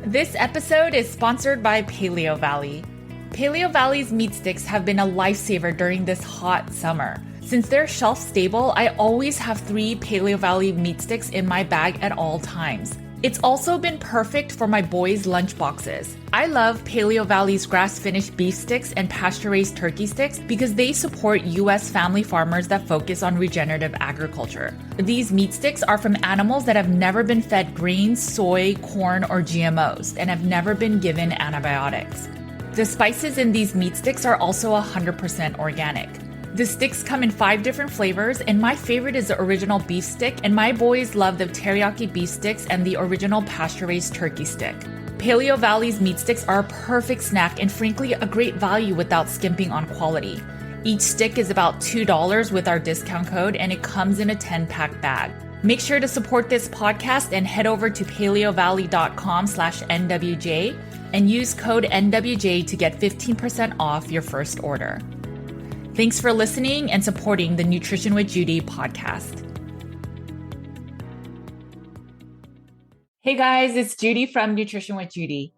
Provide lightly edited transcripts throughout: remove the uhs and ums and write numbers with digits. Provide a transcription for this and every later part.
This episode is sponsored by Paleo Valley. Paleo Valley's meat sticks have been a lifesaver during this hot summer. Since they're shelf stable, I always have 3 Paleo Valley meat sticks in my bag at all times. It's also been perfect for my boys' lunch boxes. I love Paleo Valley's grass-finished beef sticks and pasture-raised turkey sticks because they support U.S. family farmers that focus on regenerative agriculture. These meat sticks are from animals that have never been fed grains, soy, corn, or GMOs, and have never been given antibiotics. The spices in these meat sticks are also 100% organic. The sticks come in 5 different flavors, and my favorite is the original beef stick, and my boys love the teriyaki beef sticks and the original pasture-raised turkey stick. Paleo Valley's meat sticks are a perfect snack and frankly a great value without skimping on quality. Each stick is about $2 with our discount code, and it comes in a 10-pack bag. Make sure to support this podcast and head over to paleovalley.com/NWJ and use code NWJ to get 15% off your first order. Thanks for listening and supporting the Nutrition with Judy podcast. Hey guys, it's Judy from Nutrition with Judy.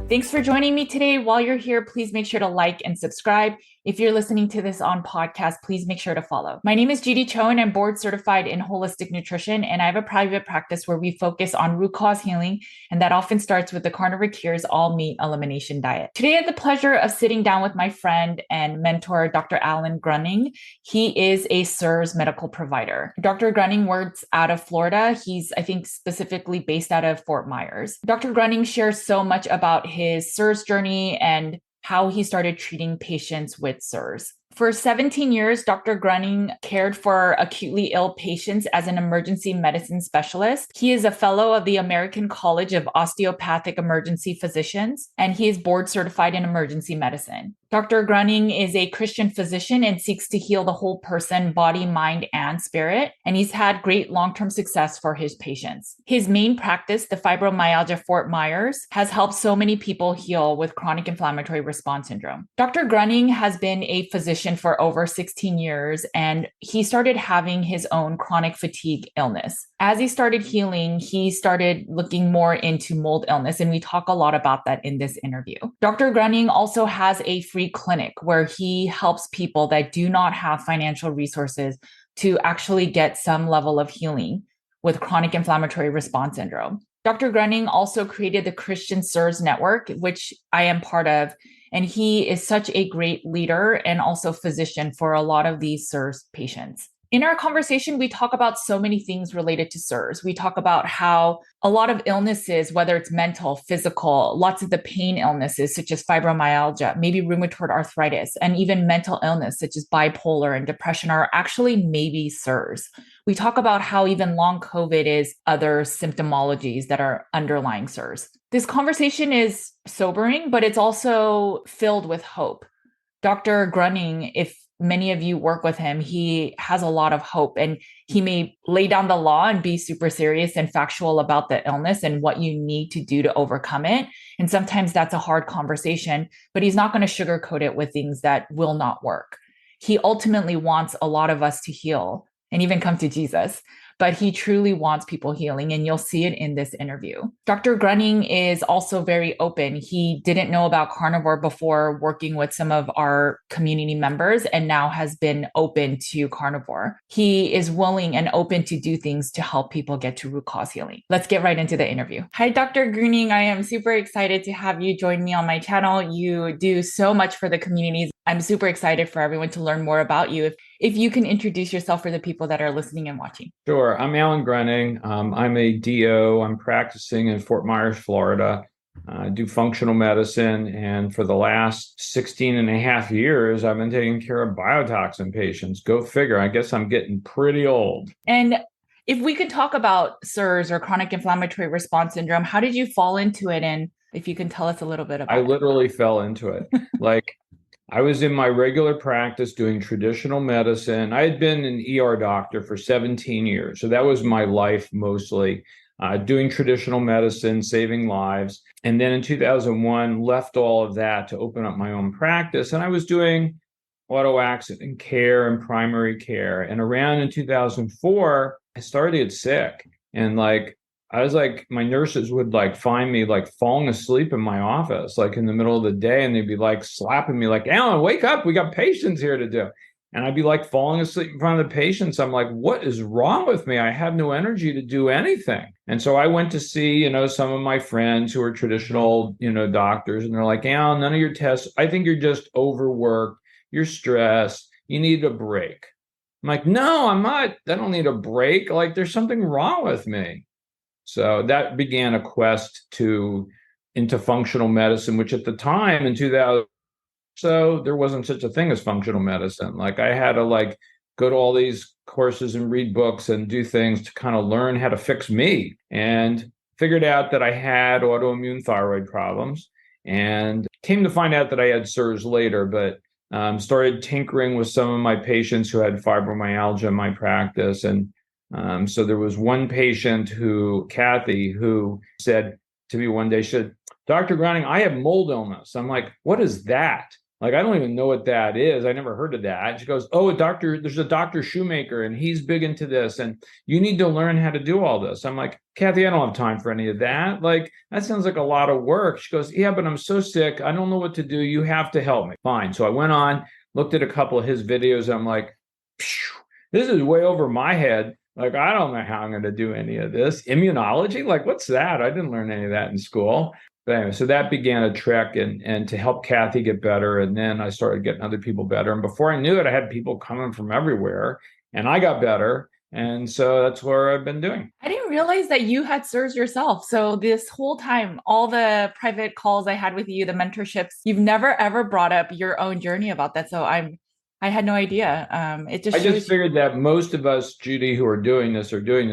Thanks for joining me today. While you're here, please make sure to like and subscribe. If you're listening to this on podcast, please make sure to follow. My name is Judy Cho, and I'm board certified in holistic nutrition, and I have a private practice where we focus on root cause healing, and that often starts with the Carnivore Cure's all-meat elimination diet. Today, I had the pleasure of sitting down with my friend and mentor, Dr. Alan Gruning. He is a CIRS medical provider. Dr. Gruning works out of Florida. He's, I think, specifically based out of Fort Myers. Dr. Gruning shares so much about his CIRS journey and how he started treating patients with CIRS. For 17 years, Dr. Gruning cared for acutely ill patients as an emergency medicine specialist. He is a fellow of the American College of Osteopathic Emergency Physicians, and he is board certified in emergency medicine. Dr. Gruning is a Christian physician and seeks to heal the whole person, body, mind, and spirit, and he's had great long-term success for his patients. His main practice, the Fibromyalgia Fort Myers, has helped so many people heal with chronic inflammatory response syndrome. Dr. Gruning has been a physician for over 16 years, and he started having his own chronic fatigue illness. As he started healing, he started looking more into mold illness, and we talk a lot about that in this interview. Dr. Gruning also has a free clinic where he helps people that do not have financial resources to actually get some level of healing with chronic inflammatory response syndrome. Dr. Gruning also created the Christian CIRS network, which I am part of, and he is such a great leader and also physician for a lot of these CIRS patients. In our conversation, we talk about so many things related to CIRS. We talk about how a lot of illnesses, whether it's mental, physical, lots of the pain illnesses, such as fibromyalgia, maybe rheumatoid arthritis, and even mental illness, such as bipolar and depression, are actually maybe CIRS. We talk about how even long COVID is other symptomologies that are underlying CIRS. This conversation is sobering, but it's also filled with hope. Dr. Gruning, if many of you work with him, he has a lot of hope, and he may lay down the law and be super serious and factual about the illness and what you need to do to overcome it. And sometimes that's a hard conversation, but he's not going to sugarcoat it with things that will not work. He ultimately wants a lot of us to heal and even come to Jesus, but he truly wants people healing, and you'll see it in this interview. Dr. Gruning is also very open. He didn't know about carnivore before working with some of our community members, and now has been open to carnivore. He is willing and open to do things to help people get to root cause healing. Let's get right into the interview. Hi, Dr. Gruning. I am super excited to have you join me on my channel. You do so much for the communities. I'm super excited for everyone to learn more about you. If you can introduce yourself for the people that are listening and watching. Sure. I'm Alan Gruning. I'm a DO. I'm practicing in Fort Myers, Florida. I do functional medicine. And for the last 16 and a half years, I've been taking care of biotoxin patients. Go figure. I guess I'm getting pretty old. And if we could talk about CIRS, or chronic inflammatory response syndrome, how did you fall into it? And if you can tell us a little bit about it. I literally fell into it. I was in my regular practice doing traditional medicine. I had been an ER doctor for 17 years. So that was my life mostly, doing traditional medicine, saving lives. And then in 2001, left all of that to open up my own practice. And I was doing auto accident care and primary care. And around in 2004, I started to get sick. And like, I was like, my nurses would like find me like falling asleep in my office, like in the middle of the day, and they'd be like slapping me, like, Alan, wake up. We got patients here to do. And I'd be like falling asleep in front of the patients. I'm like, what is wrong with me? I have no energy to do anything. And so I went to see, some of my friends who are traditional, doctors, and they're like, Alan, none of your tests. I think you're just overworked. You're stressed. You need a break. I'm like, no, I'm not. I don't need a break. Like, there's something wrong with me. So that began a quest into functional medicine, which at the time in 2000, so there wasn't such a thing as functional medicine. Like I had to like go to all these courses and read books and do things to kind of learn how to fix me, and figured out that I had autoimmune thyroid problems, and came to find out that I had CIRS later, but started tinkering with some of my patients who had fibromyalgia in my practice. And so there was one patient Kathy, who said to me one day, she said, Dr. Gruning, I have mold illness. I'm like, what is that? Like, I don't even know what that is. I never heard of that. She goes, oh, there's a Dr. Shoemaker, and he's big into this, and you need to learn how to do all this. I'm like, Kathy, I don't have time for any of that. Like, that sounds like a lot of work. She goes, yeah, but I'm so sick. I don't know what to do. You have to help me. Fine. So I went on, looked at a couple of his videos. And I'm like, this is way over my head. Like, I don't know how I'm going to do any of this. Immunology? Like, what's that? I didn't learn any of that in school. But anyway, so that began a trek and to help Kathy get better. And then I started getting other people better. And before I knew it, I had people coming from everywhere, and I got better. And so that's what I've been doing. I didn't realize that you had CIRS yourself. So this whole time, all the private calls I had with you, the mentorships, you've never ever brought up your own journey about that. So I had no idea. It just I just figured that most of us, Judy, who are doing this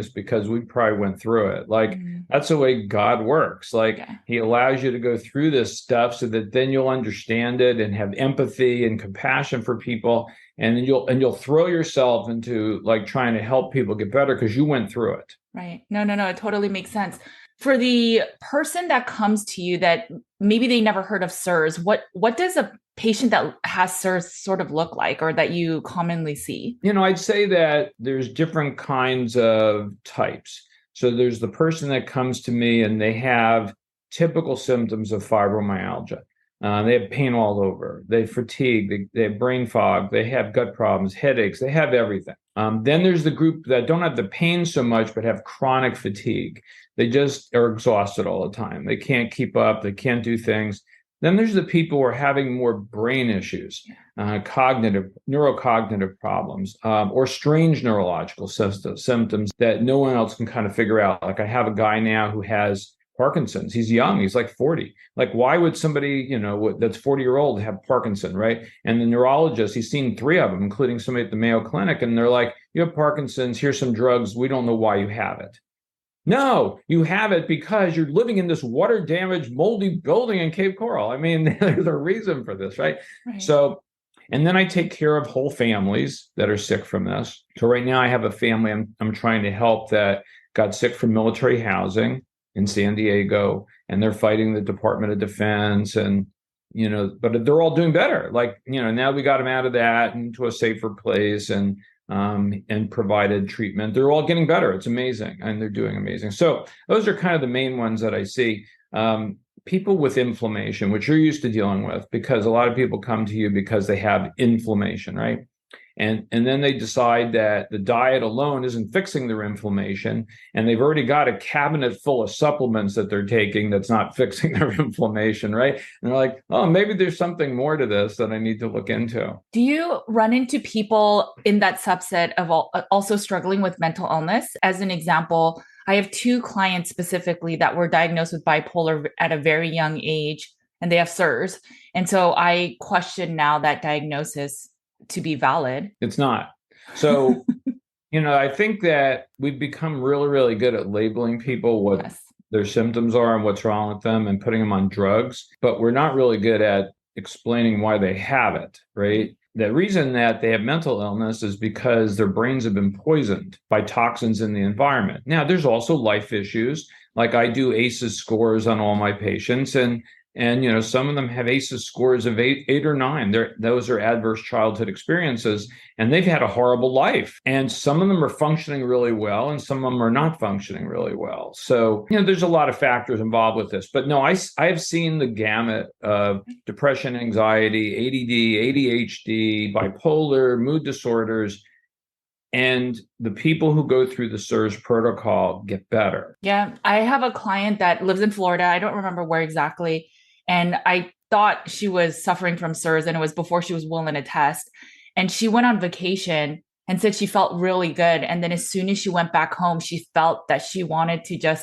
because we probably went through it. Like, that's the way God works. Like, he allows you to go through this stuff so that then you'll understand it and have empathy and compassion for people. And then you'll throw yourself into like trying to help people get better because you went through it. Right. No, it totally makes sense. For the person that comes to you that maybe they never heard of CIRS, what does a patient that has CIRS sort of look like, or that you commonly see? I'd say that there's different kinds of types. So there's the person that comes to me and they have typical symptoms of fibromyalgia. They have pain all over. They have fatigue. They have brain fog. They have gut problems, headaches. They have everything. Then there's the group that don't have the pain so much, but have chronic fatigue. They just are exhausted all the time. They can't keep up. They can't do things. Then there's the people who are having more brain issues, neurocognitive problems, or strange neurological symptoms that no one else can kind of figure out. Like, I have a guy now who has Parkinson's. He's young. He's like 40. Like, why would somebody, that's 40-year-old have Parkinson, right? And the neurologist, he's seen 3 of them, including somebody at the Mayo Clinic. And they're like, you have Parkinson's. Here's some drugs. We don't know why you have it. No, you have it because you're living in this water-damaged, moldy building in Cape Coral. I mean, there's a reason for this, right? So, and then I take care of whole families that are sick from this. So right now I have a family I'm trying to help that got sick from military housing in San Diego, and they're fighting the Department of Defense, and but they're all doing better. Like, now we got them out of that into a safer place and provided treatment. They're all getting better. It's amazing, and they're doing amazing. So those are kind of the main ones that I see. People with inflammation, which you're used to dealing with, because a lot of people come to you because they have inflammation, right? And then they decide that the diet alone isn't fixing their inflammation, and they've already got a cabinet full of supplements that they're taking that's not fixing their inflammation, right? And they're like, oh, maybe there's something more to this that I need to look into. Do you run into people in that subset of also struggling with mental illness? As an example, I have 2 clients specifically that were diagnosed with bipolar at a very young age, and they have CIRS. And so I question now that diagnosis to be valid. It's not. So, I think that we've become really, really good at labeling people what their symptoms are and what's wrong with them and putting them on drugs, but we're not really good at explaining why they have it, right? The reason that they have mental illness is because their brains have been poisoned by toxins in the environment. Now, there's also life issues. Like, I do ACEs scores on all my patients, and And, some of them have ACEs scores of eight or nine. Those are adverse childhood experiences, and they've had a horrible life. And some of them are functioning really well, and some of them are not functioning really well. So, there's a lot of factors involved with this. But no, I've seen the gamut of depression, anxiety, ADD, ADHD, bipolar, mood disorders. And the people who go through the CIRS protocol get better. Yeah, I have a client that lives in Florida. I don't remember where exactly. And I thought she was suffering from CIRS, and it was before she was willing to test. And she went on vacation and said she felt really good. And then as soon as she went back home, she felt that she wanted to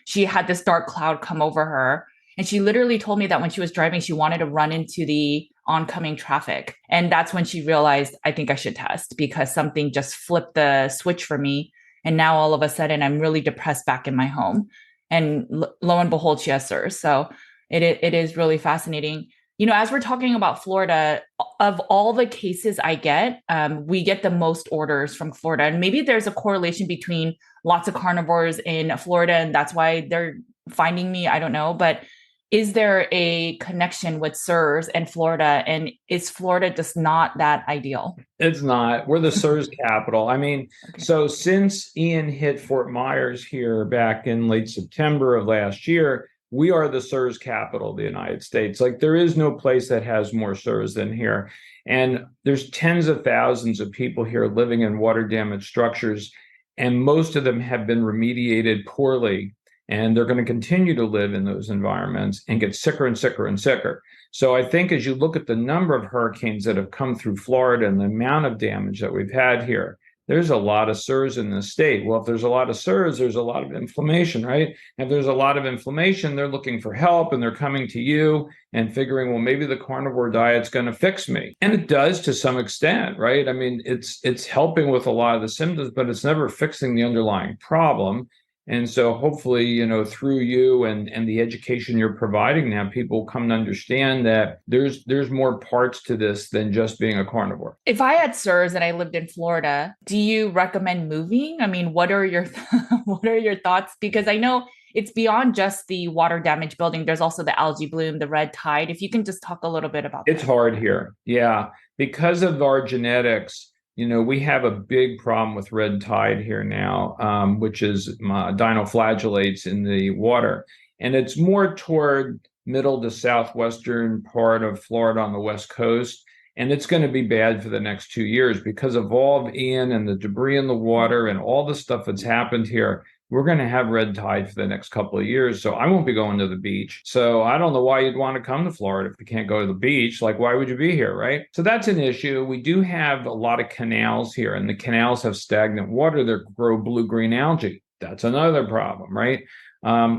she had this dark cloud come over her. And she literally told me that when she was driving, she wanted to run into the oncoming traffic. And that's when she realized, I think I should test, because something just flipped the switch for me. And now all of a sudden I'm really depressed back in my home. And lo and behold, she has CIRS. So it is really fascinating. As we're talking about Florida, of all the cases I get, we get the most orders from Florida. And maybe there's a correlation between lots of carnivores in Florida, and that's why they're finding me. I don't know. But is there a connection with CIRS and Florida? And is Florida just not that ideal? It's not. We're the CIRS capital. I mean, okay. So since Ian hit Fort Myers here back in late September of last year, we are the CIRS capital of the United States. Like, there is no place that has more CIRS than here. And there's tens of thousands of people here living in water damaged structures, and most of them have been remediated poorly. And they're going to continue to live in those environments and get sicker and sicker and sicker. So I think as you look at the number of hurricanes that have come through Florida and the amount of damage that we've had here, there's a lot of CIRS in the state. Well, if there's a lot of CIRS, there's a lot of inflammation, right? If there's a lot of inflammation, they're looking for help, and they're coming to you and figuring, well, maybe the carnivore diet's going to fix me. And it does to some extent, right? I mean, it's helping with a lot of the symptoms, but it's never fixing the underlying problem. And so hopefully, through you and the education you're providing now, people come to understand that there's more parts to this than just being a carnivore. If I had CIRS and I lived in Florida, do you recommend moving? I mean, what are your thoughts? Because I know it's beyond just the water damage building. There's also the algae bloom, the red tide. If you can just talk a little bit about that. It's hard here. Yeah. Because of our genetics, we have a big problem with red tide here now, which is dinoflagellates in the water. And it's more toward middle to southwestern part of Florida on the West Coast. And it's going to be bad for the next 2 years because of all of Ian and the debris in the water and all the stuff that's happened here. We're going to have red tide for the next couple of years. So I won't be going to the beach. So I don't know why you'd want to come to Florida if you can't go to the beach. Like, why would you be here, right? So that's an issue. We do have a lot of canals here, and the canals have stagnant water that grow blue-green algae. That's another problem, right?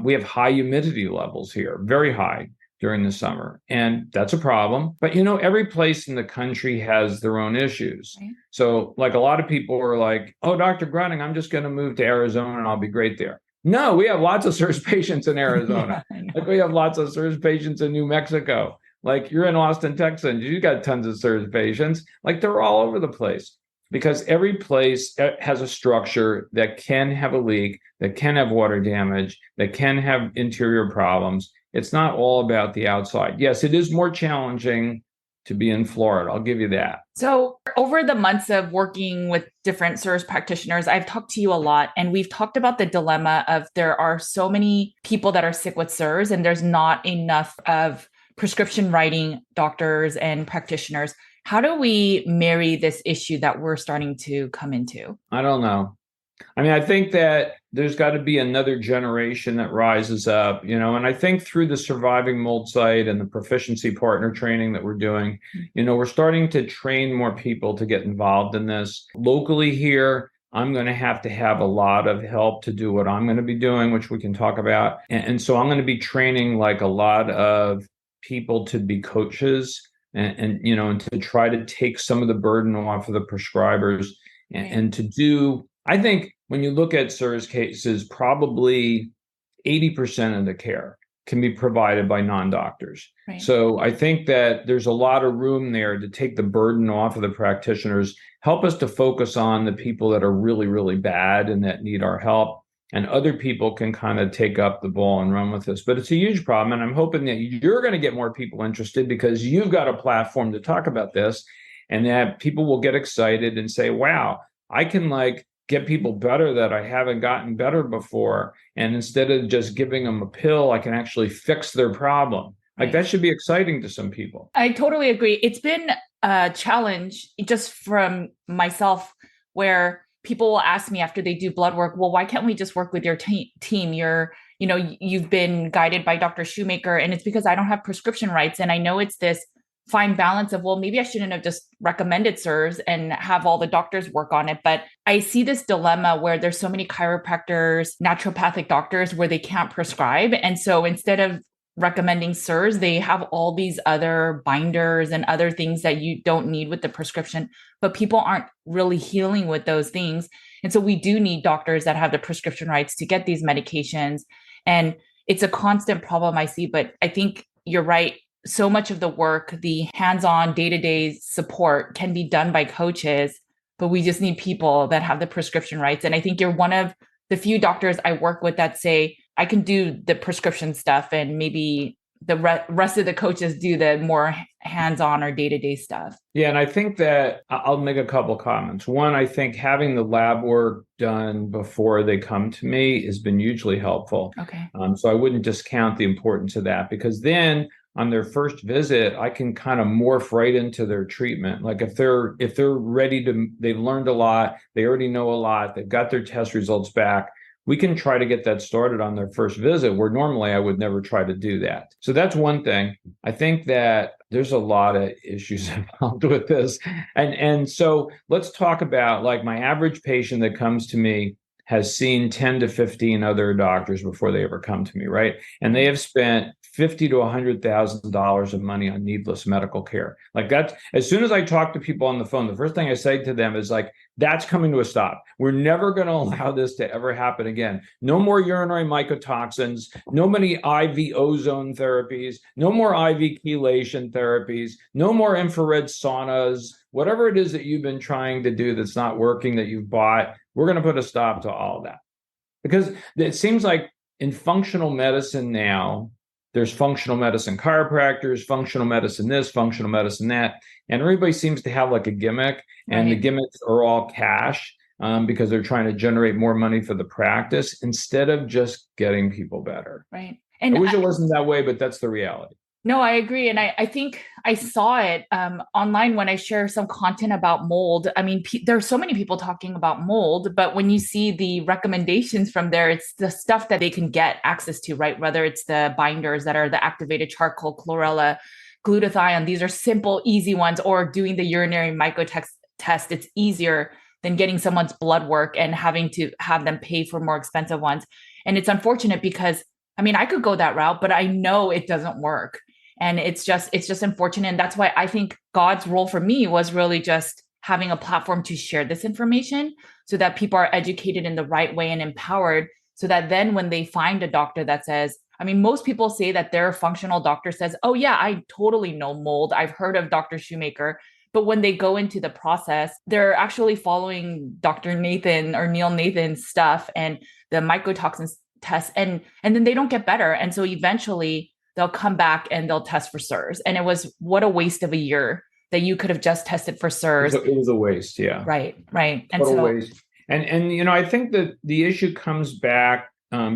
We have high humidity levels here, very high during the summer. And that's a problem. But, every place in the country has their own issues. Right. So like a lot of people are like, oh, Dr. Gruning, I'm just going to move to Arizona and I'll be great there. No, we have lots of CIRS patients in Arizona. Like we have lots of CIRS patients in New Mexico. Like you're in Austin, Texas, you got tons of CIRS patients. Like they're all over the place. Because every place has a structure that can have a leak, that can have water damage, that can have interior problems. It's not all about the outside. Yes, it is more challenging to be in Florida. I'll give you that. So over the months of working with different CIRS practitioners, I've talked to you a lot, and we've talked about the dilemma of there are so many people that are sick with CIRS, and there's not enough of prescription writing doctors and practitioners. How do we marry this issue that we're starting to come into? I don't know. I mean, I think that there's got to be another generation that rises up, and I think through the Surviving Mold site and the proficiency partner training that we're doing, we're starting to train more people to get involved in this. Locally here, I'm going to have a lot of help to do what I'm going to be doing, which we can talk about. And so I'm going to be training like a lot of people to be coaches and to try to take some of the burden off of the prescribers and to do, I think when you look at CIRS cases, probably 80% of the care can be provided by non-doctors. Right. So I think that there's a lot of room there to take the burden off of the practitioners, help us to focus on the people that are really, really bad and that need our help. and other people can kind of take up the ball and run with this. But it's a huge problem. And I'm hoping that you're going to get more people interested because you've got a platform to talk about this, and that people will get excited and say, wow, I can get people better that I haven't gotten better before. And instead of just giving them a pill, I can actually fix their problem. Like that should be exciting to some people. I totally agree. It's been a challenge just from myself where people will ask me after they do blood work, well, why can't we just work with your team? You've been guided by Dr. Shoemaker, and it's because I don't have prescription rights. And I know it's this fine balance of, well, maybe I shouldn't have just recommended CIRS and have all the doctors work on it. But I see this dilemma where there's so many chiropractors, naturopathic doctors where they can't prescribe. And so instead of recommending CIRS, they have all these other binders and other things that you don't need with the prescription, but people aren't really healing with those things. And so we do need doctors that have the prescription rights to get these medications. And it's a constant problem I see, but I think you're right. So much of the work, the hands-on day-to-day support can be done by coaches, but we just need people that have the prescription rights. And I think you're one of the few doctors I work with that say, I can do the prescription stuff and maybe the rest of the coaches do the more hands-on or day-to-day stuff. Yeah, and I think that I'll make a couple comments. One, I think having the lab work done before they come to me has been hugely helpful. Okay. So I wouldn't discount the importance of that, because then on their first visit, I can kind of morph right into their treatment. Like if they're ready to, they've learned a lot, they already know a lot, they've got their test results back, we can try to get that started on their first visit, where normally I would never try to do that. So that's one thing. I think that there's a lot of issues involved with this. And so let's talk about, like, my average patient that comes to me has seen 10 to 15 other doctors before they ever come to me, right? And they have spent $50,000 to $100,000 of money on needless medical care. Like that, as soon as I talk to people on the phone, the first thing I say to them is like, that's coming to a stop. We're never going to allow this to ever happen again. No more urinary mycotoxins, no many IV ozone therapies, no more IV chelation therapies, no more infrared saunas, whatever it is that you've been trying to do that's not working, that you've bought, we're going to put a stop to all of that. Because it seems like in functional medicine now, there's functional medicine chiropractors, functional medicine this, functional medicine that, and everybody seems to have like a gimmick, and the gimmicks are all cash because they're trying to generate more money for the practice instead of just getting people better. Right. And I wish it wasn't that way, but that's the reality. No, I agree. And I think I saw it online when I share some content about mold. I mean, there are so many people talking about mold, but when you see the recommendations from there, it's the stuff that they can get access to, right? Whether it's the binders that are the activated charcoal, chlorella, glutathione, these are simple, easy ones, or doing the urinary mycotox test. It's easier than getting someone's blood work and having to have them pay for more expensive ones. And it's unfortunate because, I mean, I could go that route, but I know it doesn't work. And it's just unfortunate. And that's why I think God's role for me was really just having a platform to share this information so that people are educated in the right way and empowered, so that then when they find a doctor that says, I mean, most people say that their functional doctor says, oh yeah, I totally know mold. I've heard of Dr. Shoemaker. But when they go into the process, they're actually following Dr. Nathan or Neil Nathan's stuff and the mycotoxins test, and then they don't get better. And so eventually they'll come back and they'll test for CIRS. And it was, what a waste of a year that you could have just tested for CIRS. It was a waste. Yeah. Right. And what a waste. And you know, I think that the issue comes back,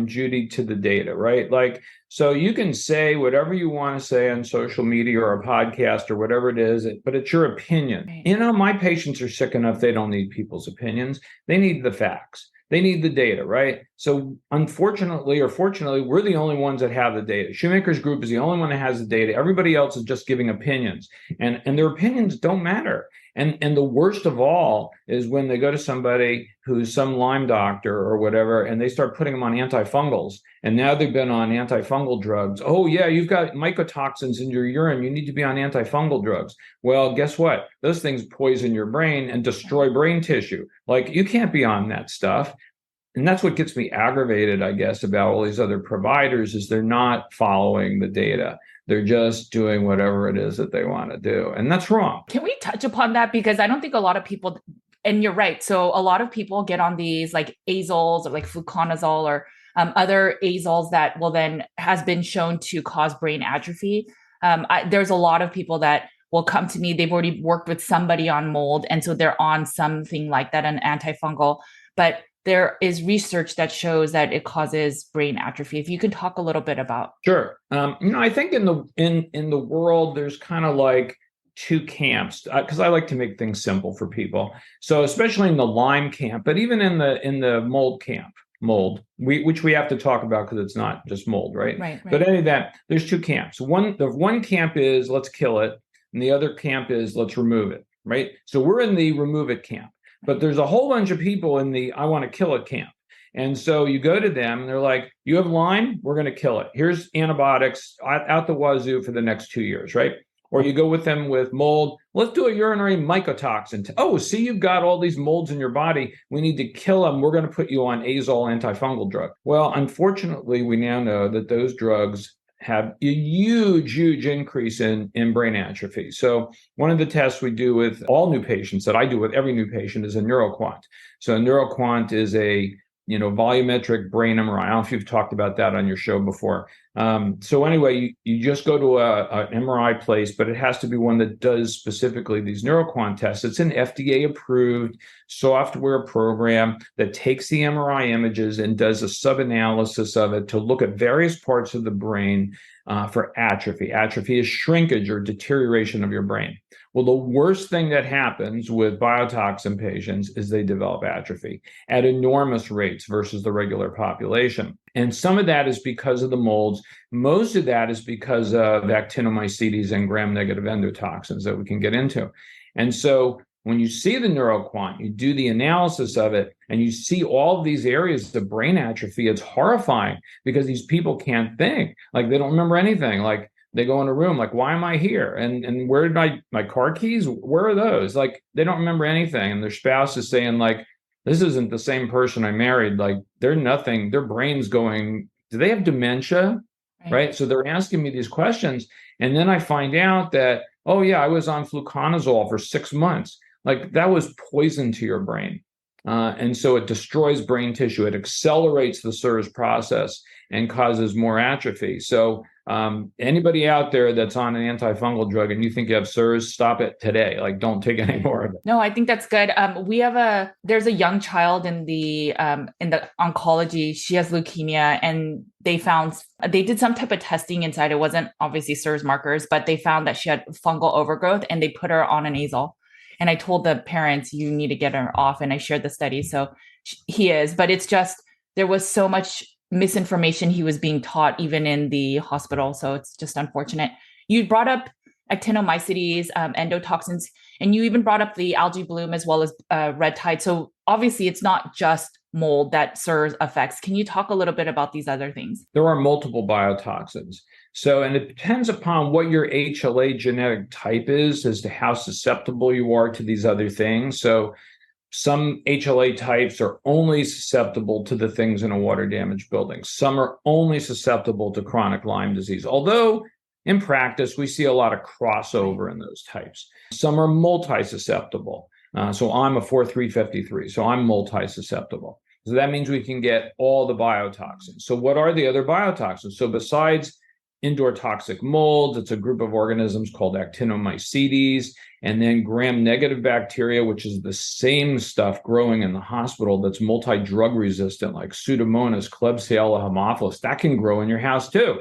Judy, to the data, right? Like, so you can say whatever you want to say on social media or a podcast or whatever it is, but it's your opinion. Right. You know, my patients are sick enough. They don't need people's opinions. They need the facts. They need the data, right? So unfortunately or fortunately, we're the only ones that have the data. Shoemaker's group is the only one that has the data. Everybody else is just giving opinions, and their opinions don't matter. And the worst of all is when they go to somebody who's some Lyme doctor or whatever, and they start putting them on antifungals. And now they've been on antifungal drugs. Oh yeah, you've got mycotoxins in your urine. You need to be on antifungal drugs. Well, guess what? Those things poison your brain and destroy brain tissue. Like, you can't be on that stuff. And that's what gets me aggravated, I guess, about all these other providers, is they're not following the data. They're just doing whatever it is that they want to do. And that's wrong. Can we touch upon that? Because I don't think a lot of people And you're right. So a lot of people get on these like azoles or like fluconazole or other azoles that will then has been shown to cause brain atrophy. There's a lot of people that will come to me. They've already worked with somebody on mold, and so they're on something like that, an antifungal. But there is research that shows that it causes brain atrophy. If you can talk a little bit about. Sure. I think in the world there's kind of like two camps, because I like to make things simple for people. So especially in the Lyme camp, but even in the mold camp, which we have to talk about because it's not just mold, right? Right. But any of that, there's two camps. The one camp is let's kill it, and the other camp is let's remove it, right? So we're in the remove it camp, but there's a whole bunch of people in the I want to kill it camp. And so you go to them and they're like, you have Lyme, we're going to kill it. Here's antibiotics out the wazoo for the next 2 years, right? Or you go with them with mold, let's do a urinary mycotoxin. Oh, see, you've got all these molds in your body. We need to kill them. We're going to put you on azole antifungal drug. Well, unfortunately, we now know that those drugs have a huge increase in brain atrophy. So one of the tests we do with all new patients that I do with every new patient is a neuroquant. So a neuroquant is a volumetric brain MRI. I don't know if you've talked about that on your show before. So anyway, you just go to an MRI place, but it has to be one that does specifically these neuroquant tests. It's an FDA approved software program that takes the MRI images and does a sub-analysis of it to look at various parts of the brain for atrophy. Atrophy is shrinkage or deterioration of your brain. Well, the worst thing that happens with biotoxin patients is they develop atrophy at enormous rates versus the regular population. And some of that is because of the molds. Most of that is because of actinomycetes and gram-negative endotoxins that we can get into. And so when you see the neuroquant, you do the analysis of it, and you see all of these areas of brain atrophy, it's horrifying because these people can't think. Like, they don't remember anything. Like, they go in a room, like, why am I here? And where did my car keys? Where are those? Like, they don't remember anything. And their spouse is saying, like, this isn't the same person I married. Like, they're nothing. Their brain's going, do they have dementia? Right? So they're asking me these questions. And then I find out that, oh, yeah, I was on fluconazole for 6 months. Like, that was poison to your brain. And so it destroys brain tissue. It accelerates the CIRS process and causes more atrophy. So anybody out there that's on an antifungal drug and you think you have CIRS, stop it today. Like, don't take any more of it. No, I think that's good. There's a young child in the oncology. She has leukemia, and they did some type of testing inside. It wasn't obviously CIRS markers, but they found that she had fungal overgrowth, and they put her on an azole. And I told the parents, you need to get her off. And I shared the study. So he is, but it's just, there was so much misinformation he was being taught even in the hospital. So it's just unfortunate. You brought up actinomycetes, endotoxins, and you even brought up the algae bloom as well as red tide. So obviously it's not just mold that CIRS affects. Can you talk a little bit about these other things? There are multiple biotoxins. So, and it depends upon what your HLA genetic type is as to how susceptible you are to these other things. So some HLA types are only susceptible to the things in a water damaged building. Some are only susceptible to chronic Lyme disease, although in practice, we see a lot of crossover in those types. Some are multi-susceptible. So I'm a 4-353, so I'm multi-susceptible. So that means we can get all the biotoxins. So what are the other biotoxins? So besides indoor toxic molds, it's a group of organisms called actinomycetes, and then gram-negative bacteria, which is the same stuff growing in the hospital that's multi-drug resistant, like Pseudomonas, Klebsiella haemophilus. That can grow in your house too.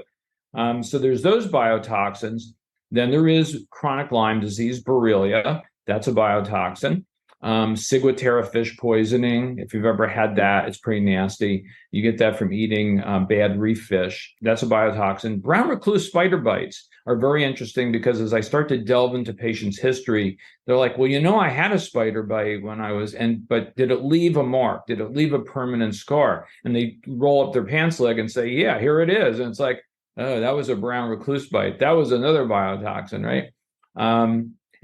So there's those biotoxins. Then there is chronic Lyme disease, Borrelia. That's a biotoxin. Ciguatera fish poisoning. If you've ever had that, it's pretty nasty. You get that from eating bad reef fish. That's a biotoxin. Brown recluse spider bites are very interesting because as I start to delve into patients' history, they're like, well, I had a spider bite when I was, but did it leave a mark? Did it leave a permanent scar? And they roll up their pants leg and say, yeah, here it is. And it's like, oh, that was a brown recluse bite. That was another biotoxin, right?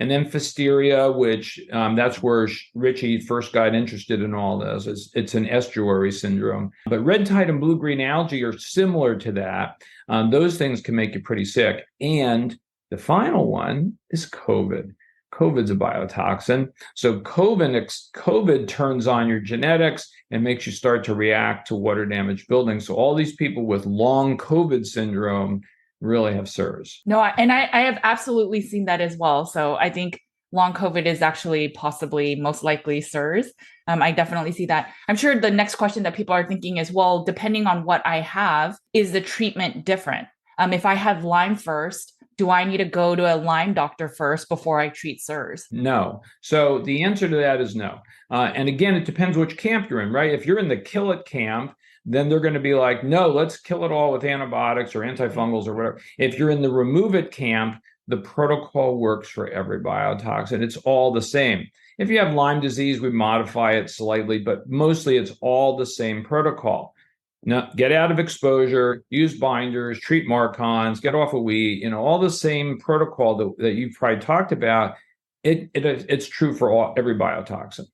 And then Pfiesteria, which that's where Richie first got interested in all this. It's an estuary syndrome. But red tide and blue-green algae are similar to that. Those things can make you pretty sick. And the final one is COVID. COVID's a biotoxin. So COVID turns on your genetics and makes you start to react to water damaged buildings. So all these people with long COVID syndrome really have CIRS. No, I have absolutely seen that as well. So I think long COVID is actually possibly most likely CIRS. I definitely see that. I'm sure the next question that people are thinking is, well, depending on what I have, is the treatment different? If I have Lyme first, do I need to go to a Lyme doctor first before I treat CIRS? No. So the answer to that is no. And again, it depends which camp you're in, right? If you're in the kill it camp, then they're going to be like, no, let's kill it all with antibiotics or antifungals or whatever. If you're in the remove it camp, the protocol works for every biotoxin. It's all the same. If you have Lyme disease, we modify it slightly, but mostly it's all the same protocol. Now, get out of exposure, use binders, treat Marcons, get off of wheat, all the same protocol that you've probably talked about. It's true for every biotoxin.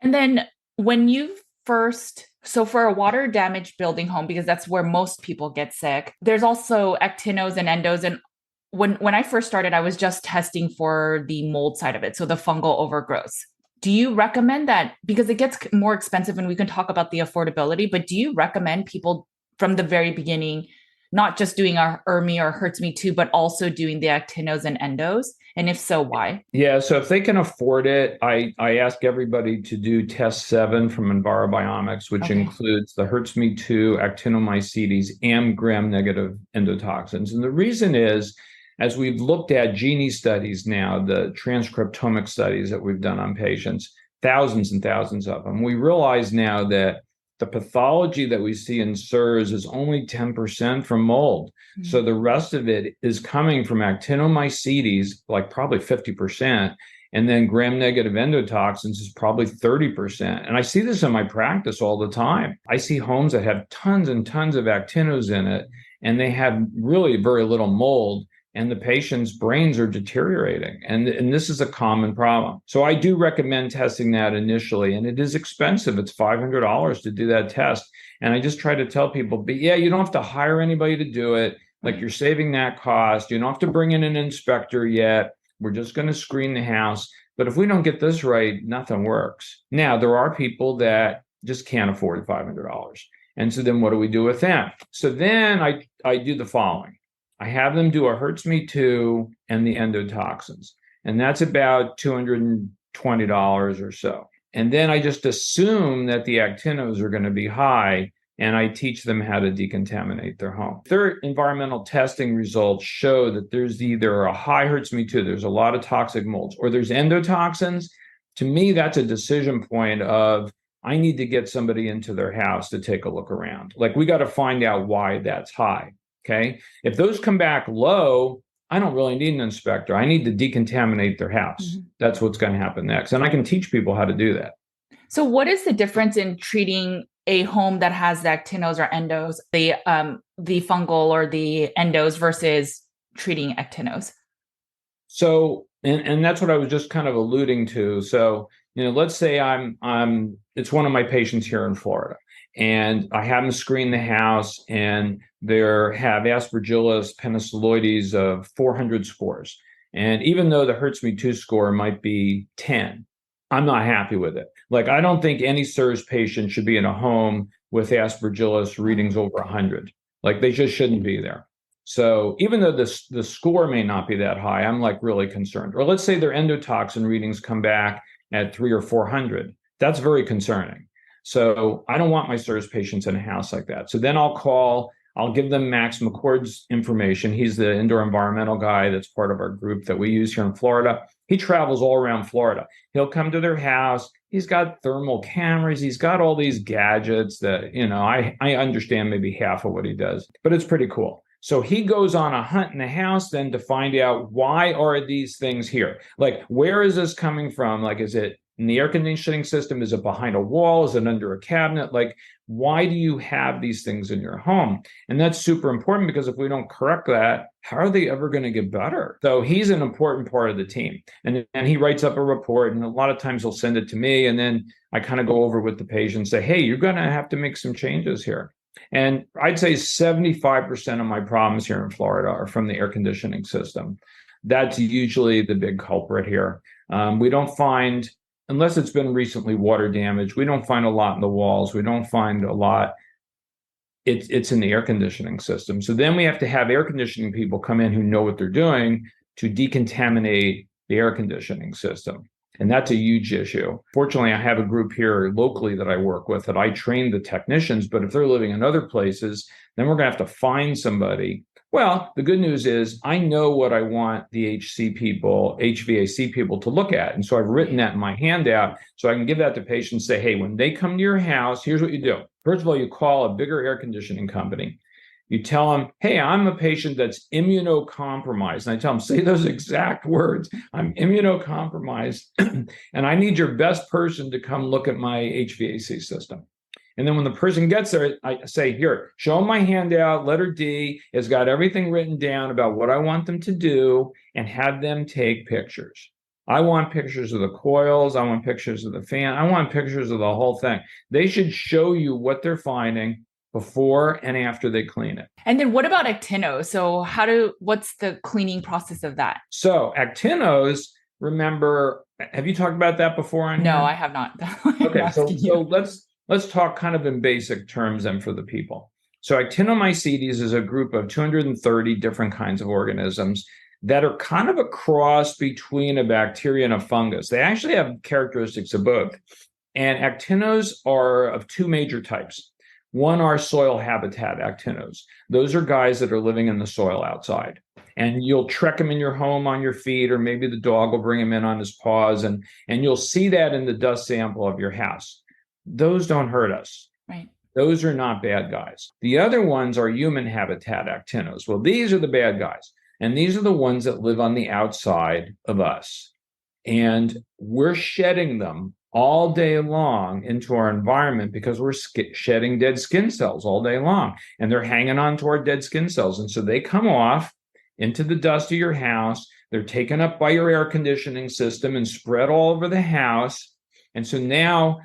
And then when you so for a water damaged building home, because that's where most people get sick, there's also actinos and endos. And when I first started, I was just testing for the mold side of it, so the fungal overgrowth. Do you recommend that? Because it gets more expensive and we can talk about the affordability, but do you recommend people from the very beginning, not just doing a ERMI or Hurts Me Too, but also doing the actinos and endos? And if so, why? Yeah, so if they can afford it, I ask everybody to do test 7 from EnviroBiomics, which includes the Hurts Me Too, actinomycetes, and gram-negative endotoxins. And the reason is, as we've looked at Gini studies now, the transcriptomic studies that we've done on patients, thousands and thousands of them, we realize now that the pathology that we see in CIRS is only 10% from mold. Mm-hmm. So the rest of it is coming from actinomycetes, like probably 50%, and then gram-negative endotoxins is probably 30%. And I see this in my practice all the time. I see homes that have tons and tons of actinos in it, and they have really very little mold, and the patient's brains are deteriorating. And this is a common problem. So I do recommend testing that initially, and it is expensive. It's $500 to do that test. And I just try to tell people, but yeah, you don't have to hire anybody to do it. Like, you're saving that cost. You don't have to bring in an inspector yet. We're just going to screen the house. But if we don't get this right, nothing works. Now, there are people that just can't afford $500. And so then what do we do with them? So then I do the following. I have them do a Hurts Me Too and the endotoxins. And that's about $220 or so. And then I just assume that the actinos are going to be high, and I teach them how to decontaminate their home. Their environmental testing results show that there's either a high Hurts Me Too, there's a lot of toxic molds, or there's endotoxins. To me, that's a decision point of, I need to get somebody into their house to take a look around. Like, we got to find out why that's high. Okay. If those come back low, I don't really need an inspector. I need to decontaminate their house. Mm-hmm. That's what's going to happen next. And I can teach people how to do that. So what is the difference in treating a home that has the actinos or endos, the fungal or the endos, versus treating actinos? So, and that's what I was just kind of alluding to. So, let's say it's one of my patients here in Florida, and I have them screen the house, and they have Aspergillus penicilloides of 400 scores. And even though the Hurts Me Too score might be 10, I'm not happy with it. Like, I don't think any CIRS patient should be in a home with Aspergillus readings over 100. Like, they just shouldn't be there. So even though the score may not be that high, I'm like really concerned. Or let's say their endotoxin readings come back at 300 or 400. That's very concerning. So I don't want my CIRS patients in a house like that. So then I'll give them Max McCord's information. He's the indoor environmental guy that's part of our group that we use here in Florida. He travels all around Florida. He'll come to their house. He's got thermal cameras. He's got all these gadgets that, I understand maybe half of what he does, but it's pretty cool. So he goes on a hunt in the house then to find out, why are these things here? Like, where is this coming from? Like, is it in the air conditioning system? Is it behind a wall? Is it under a cabinet? Like, why do you have these things in your home? And that's super important, because if we don't correct that, how are they ever going to get better? So he's an important part of the team. And he writes up a report, and a lot of times he'll send it to me. And then I kind of go over with the patient and say, hey, you're going to have to make some changes here. And I'd say 75% of my problems here in Florida are from the air conditioning system. That's usually the big culprit here. We don't find, unless it's been recently water damage, we don't find a lot in the walls. We don't find a lot. It's in the air conditioning system. So then we have to have air conditioning people come in who know what they're doing to decontaminate the air conditioning system. And that's a huge issue. Fortunately, I have a group here locally that I work with that I train the technicians, but if they're living in other places, then we're going to have to find somebody. Well, the good news is I know what I want the HVAC people to look at. And so I've written that in my handout so I can give that to patients, say, hey, when they come to your house, here's what you do. First of all, you call a bigger air conditioning company. You tell them, hey, I'm a patient that's immunocompromised. And I tell them, say those exact words. I'm immunocompromised, and I need your best person to come look at my HVAC system. And then when the person gets there, I say, here, show them my handout, letter D. It's got everything written down about what I want them to do, and have them take pictures. I want pictures of the coils. I want pictures of the fan. I want pictures of the whole thing. They should show you what they're finding before and after they clean it. And then what about actinos? So what's the cleaning process of that? So actinos, remember, have you talked about that before? No, I have not. Okay, so let's talk kind of in basic terms then for the people. So actinomycetes is a group of 230 different kinds of organisms that are kind of a cross between a bacteria and a fungus. They actually have characteristics of both. And actinos are of two major types. One are soil habitat actinos. Those are guys that are living in the soil outside. And you'll trek them in your home on your feet, or maybe the dog will bring him in on his paws, and you'll see that in the dust sample of your house. Those don't hurt us. Right. Those are not bad guys. The other ones are human habitat actinos. Well, these are the bad guys. And these are the ones that live on the outside of us. And we're shedding them all day long into our environment because we're shedding dead skin cells all day long. And they're hanging on to our dead skin cells. And so they come off into the dust of your house. They're taken up by your air conditioning system and spread all over the house. And so now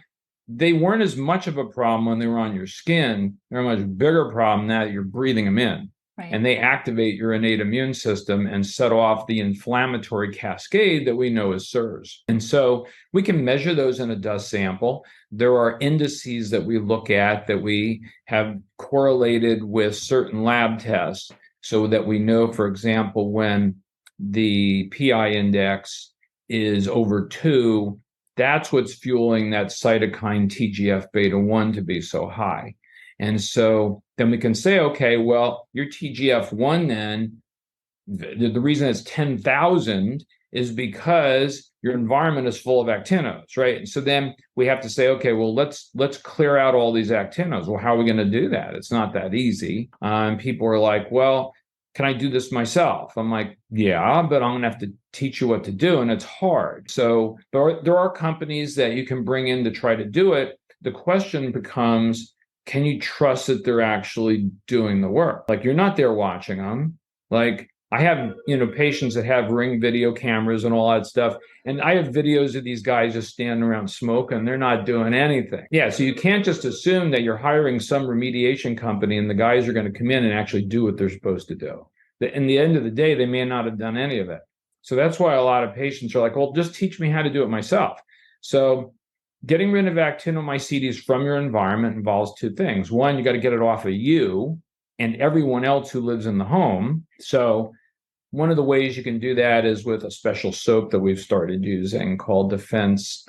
they weren't as much of a problem when they were on your skin. They're a much bigger problem now that you're breathing them in. Right. And they activate your innate immune system and set off the inflammatory cascade that we know as CIRS. And so we can measure those in a dust sample. There are indices that we look at that we have correlated with certain lab tests so that we know, for example, when the PI index is over 2, that's what's fueling that cytokine TGF-beta1 to be so high. And so then we can say, okay, well, your TGF-1 then, the reason it's 10,000 is because your environment is full of actinos, right? And so then we have to say, okay, well, let's clear out all these actinos. Well, how are we going to do that? It's not that easy. People are like, well, can I do this myself? I'm like, yeah, but I'm going to have to teach you what to do, and it's hard. So there are companies that you can bring in to try to do it. The question becomes, can you trust that they're actually doing the work? Like, you're not there watching them. Like, I have, patients that have Ring video cameras and all that stuff. And I have videos of these guys just standing around smoking. They're not doing anything. Yeah. So you can't just assume that you're hiring some remediation company and the guys are going to come in and actually do what they're supposed to do. In the end of the day, they may not have done any of it. So that's why a lot of patients are like, well, just teach me how to do it myself. So getting rid of actinomycetes from your environment involves two things. One, you got to get it off of you and everyone else who lives in the home. So one of the ways you can do that is with a special soap that we've started using called Defense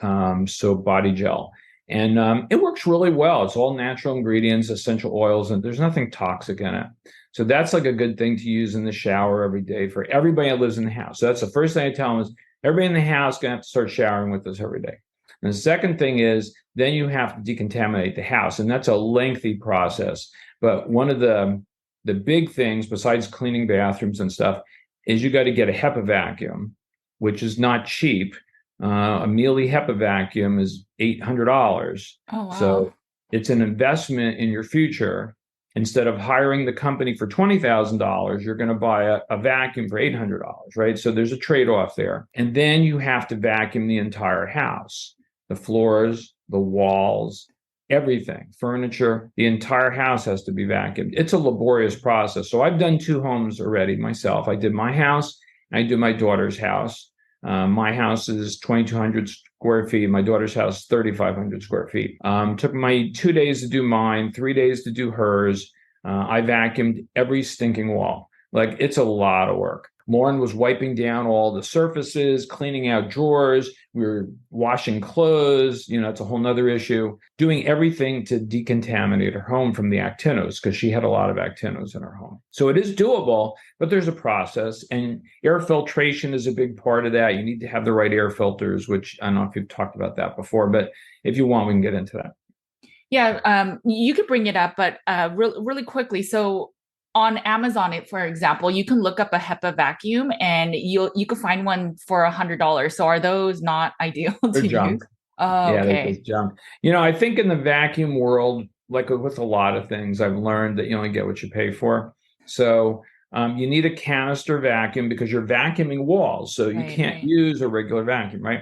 Soap Body Gel. And it works really well. It's all natural ingredients, essential oils, and there's nothing toxic in it. So that's like a good thing to use in the shower every day for everybody that lives in the house. So that's the first thing I tell them is everybody in the house is going to have to start showering with us every day. And the second thing is then you have to decontaminate the house. And that's a lengthy process. But one of the big things besides cleaning bathrooms and stuff is you got to get a HEPA vacuum, which is not cheap. A Miele HEPA vacuum is $800. Oh, wow. So it's an investment in your future. Instead of hiring the company for $20,000, you're going to buy a vacuum for $800, right? So there's a trade-off there. And then you have to vacuum the entire house, the floors, the walls, everything, furniture, the entire house has to be vacuumed. It's a laborious process. So I've done 2 homes already myself. I did my house I do my daughter's house. My house is 2,200 square feet. My daughter's house, 3,500 square feet. Took my 2 days to do mine, 3 days to do hers. I vacuumed every stinking wall. Like, it's a lot of work. Lauren was wiping down all the surfaces, cleaning out drawers. We were washing clothes. It's a whole nother issue. Doing everything to decontaminate her home from the actinos, because she had a lot of actinos in her home. So it is doable, but there's a process. And air filtration is a big part of that. You need to have the right air filters, which I don't know if you've talked about that before, but if you want, we can get into that. Yeah, you could bring it up, but really quickly. So on Amazon, for example, you can look up a HEPA vacuum and you can find one for $100. So are those not ideal They're to junk. use? Oh, Yeah, they're okay. just junk. I think in the vacuum world, like with a lot of things, I've learned that you only get what you pay for. So you need a canister vacuum because you're vacuuming walls. So you can't use a regular vacuum, right?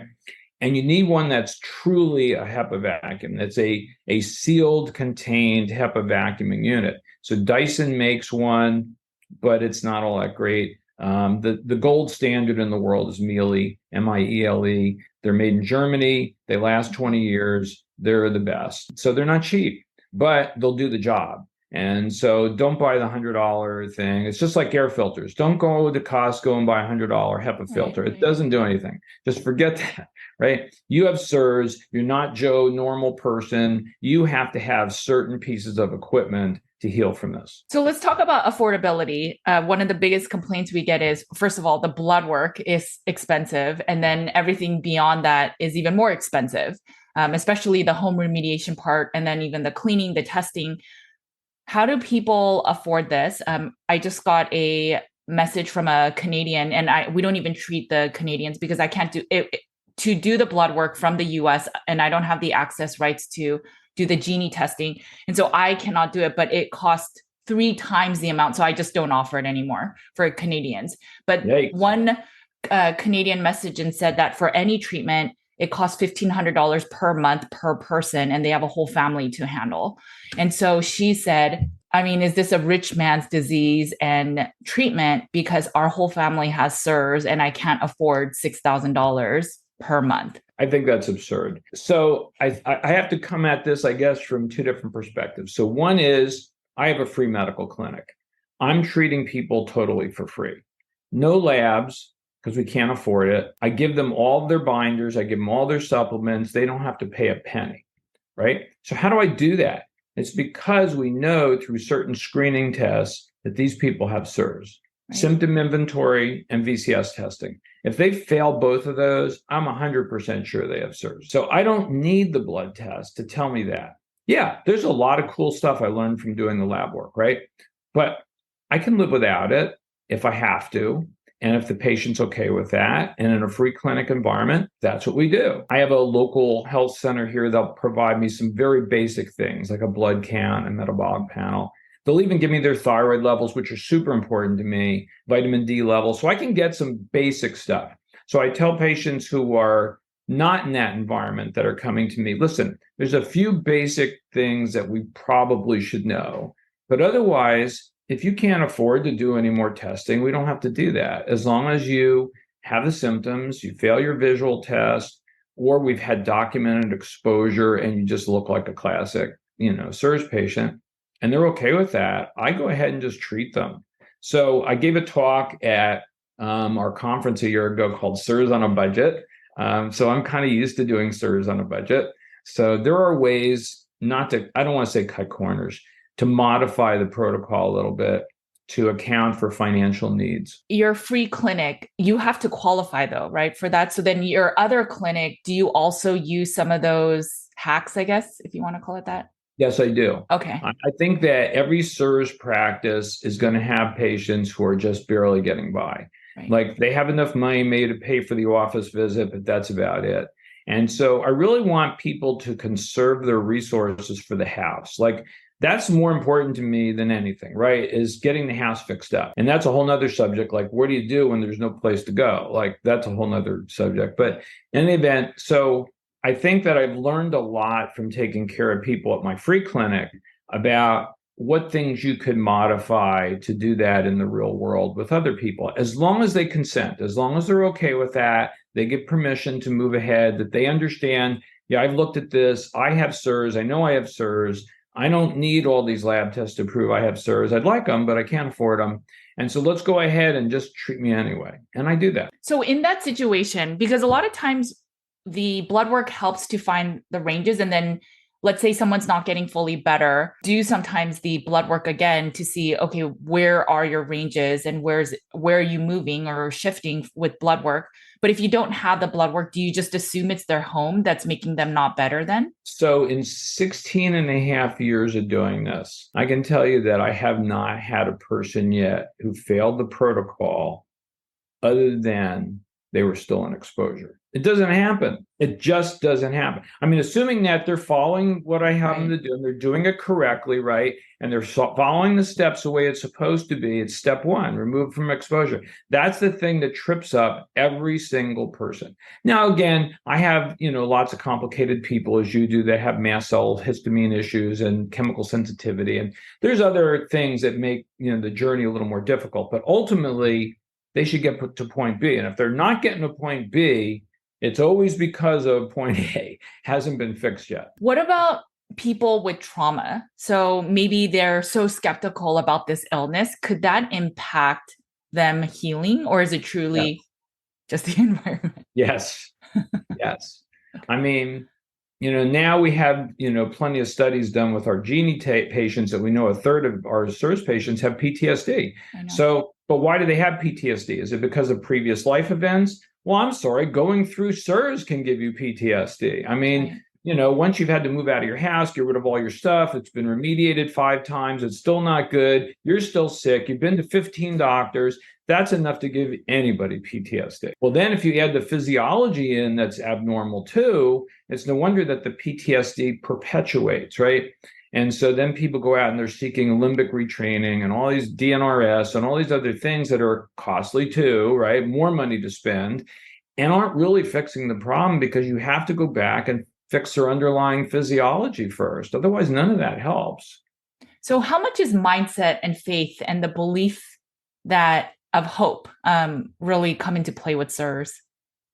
And you need one that's truly a HEPA vacuum. That's a sealed, contained HEPA vacuuming unit. So Dyson makes one, but it's not all that great. The gold standard in the world is Miele, Miele. They're made in Germany. They last 20 years. They're the best. So they're not cheap, but they'll do the job. And so don't buy the $100 thing. It's just like air filters. Don't go to Costco and buy a $100 HEPA filter. It doesn't do anything. Just forget that, right? You have CIRS. You're not Joe, normal person. You have to have certain pieces of equipment to heal from this. So let's talk about affordability. One of the biggest complaints we get is, first of all, the blood work is expensive. And then everything beyond that is even more expensive, especially the home remediation part. And then even the cleaning, the testing. How do people afford this? I just got a message from a Canadian, and we don't even treat the Canadians because I can't do it to do the blood work from the US, and I don't have the access rights to do the Genie testing. And so I cannot do it, but it costs 3 times the amount. So I just don't offer it anymore for Canadians. But Yikes. One Canadian message and said that for any treatment, it costs $1,500 per month per person, and they have a whole family to handle. And so she said, I mean, is this a rich man's disease and treatment? Because our whole family has CIRS and I can't afford $6,000 per month. I think that's absurd. So I have to come at this, I guess, from 2 different perspectives. So one is I have a free medical clinic. I'm treating people totally for free. No labs, because we can't afford it. I give them all their binders. I give them all their supplements. They don't have to pay a penny, right? So how do I do that? It's because we know through certain screening tests that these people have CIRS, symptom inventory and VCS testing. If they fail both of those, I'm 100% sure they have CIRS. So I don't need the blood test to tell me that. Yeah, there's a lot of cool stuff I learned from doing the lab work, right? But I can live without it if I have to. And if the patient's okay with that, and in a free clinic environment, that's what we do. I have a local health center here that'll provide me some very basic things like a blood count and metabolic panel. They'll even give me their thyroid levels, which are super important to me, vitamin D levels, so I can get some basic stuff. So I tell patients who are not in that environment that are coming to me, listen, there's a few basic things that we probably should know, but otherwise, if you can't afford to do any more testing, we don't have to do that. As long as you have the symptoms, you fail your visual test, or we've had documented exposure and you just look like a classic, CIRS patient, and they're okay with that, I go ahead and just treat them. So I gave a talk at our conference a year ago called CIRS on a Budget. So I'm kind of used to doing CIRS on a budget. So there are ways I don't want to say cut corners, to modify the protocol a little bit to account for financial needs. Your free clinic, you have to qualify though, right, for that. So then your other clinic, do you also use some of those hacks, I guess, if you want to call it that? Yes, I do. Okay. I think that every CIRS practice is going to have patients who are just barely getting by. Right. Like they have enough money maybe to pay for the office visit, but that's about it. And so I really want people to conserve their resources for the house. Like that's more important to me than anything, right? Is getting the house fixed up. And that's a whole nother subject. Like, what do you do when there's no place to go? Like, that's a whole nother subject. But in any event, so I think that I've learned a lot from taking care of people at my free clinic about what things you could modify to do that in the real world with other people, as long as they consent, as long as they're okay with that, they get permission to move ahead, that they understand, yeah, I've looked at this, I have CIRS, I know I have CIRS, I don't need all these lab tests to prove I have CIRS. I'd like them, but I can't afford them. And so let's go ahead and just treat me anyway. And I do that. So in that situation, because a lot of times the blood work helps to find the ranges, and then let's say someone's not getting fully better, do sometimes the blood work again to see, okay, where are your ranges and where are you moving or shifting with blood work? But if you don't have the blood work, do you just assume it's their home that's making them not better then? So in 16 and a half years of doing this, I can tell you that I have not had a person yet who failed the protocol other than they were still in exposure. It doesn't happen. It just doesn't happen. I mean, assuming that they're following what I have them to do, and they're doing it correctly, right? And they're following the steps the way it's supposed to be. It's step one, remove from exposure. That's the thing that trips up every single person. Now, again, I have, lots of complicated people, as you do, that have mast cell histamine issues and chemical sensitivity. And there's other things that make, the journey a little more difficult. But ultimately, they should get put to point B. And if they're not getting to point B, it's always because of point A hasn't been fixed yet. What about people with trauma? So maybe they're so skeptical about this illness. Could that impact them healing, or is it truly just the environment? Yes. Yes. I mean, now we have, plenty of studies done with our genie patients that we know a third of our CIRS patients have PTSD. So, but why do they have PTSD? Is it because of previous life events? Well, I'm sorry, going through CIRS can give you PTSD. I mean, once you've had to move out of your house, get rid of all your stuff, it's been remediated 5 times, it's still not good, you're still sick, you've been to 15 doctors, that's enough to give anybody PTSD. Well, then if you add the physiology in that's abnormal too, it's no wonder that the PTSD perpetuates, right? And so then people go out and they're seeking limbic retraining and all these DNRS and all these other things that are costly too, right? More money to spend, and aren't really fixing the problem, because you have to go back and fix their underlying physiology first. Otherwise, none of that helps. So how much is mindset and faith and the belief that of hope really come into play with CIRS?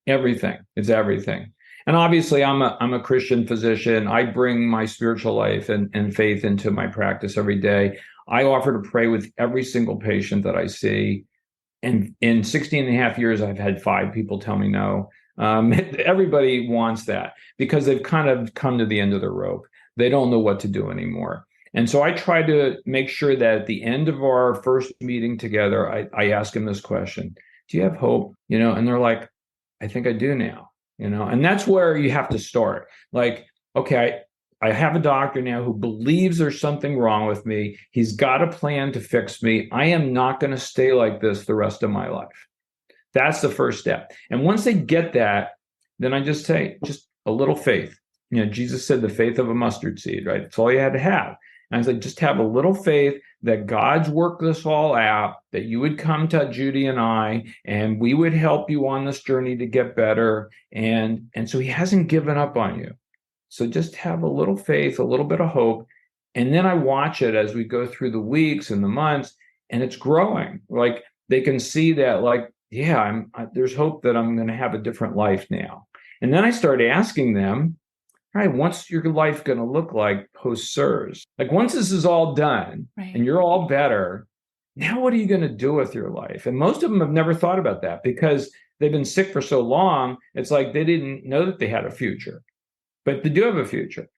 Everything. It's everything. And obviously, I'm a Christian physician. I bring my spiritual life and faith into my practice every day. I offer to pray with every single patient that I see. And in 16 and a half years, I've had 5 people tell me no. Everybody wants that because they've kind of come to the end of the rope. They don't know what to do anymore. And so I try to make sure that at the end of our first meeting together, I ask them this question: do you have hope? And they're like, I think I do now. And that's where you have to start. Like, okay, I have a doctor now who believes there's something wrong with me. He's got a plan to fix me. I am not going to stay like this the rest of my life. That's the first step. And once they get that, then I just say, just a little faith. Jesus said the faith of a mustard seed, right? That's all you had to have. And I was like, just have a little faith that God's worked this all out, that you would come to Judy and I, and we would help you on this journey to get better. And so he hasn't given up on you. So just have a little faith, a little bit of hope. And then I watch it as we go through the weeks and the months, and it's growing. Like they can see that, like, yeah, there's hope that I'm going to have a different life now. And then I start asking them, all right, what's your life going to look like post-CIRS? Like once this is all done and you're all better, now what are you going to do with your life? And most of them have never thought about that because they've been sick for so long. It's like they didn't know that they had a future, but they do have a future.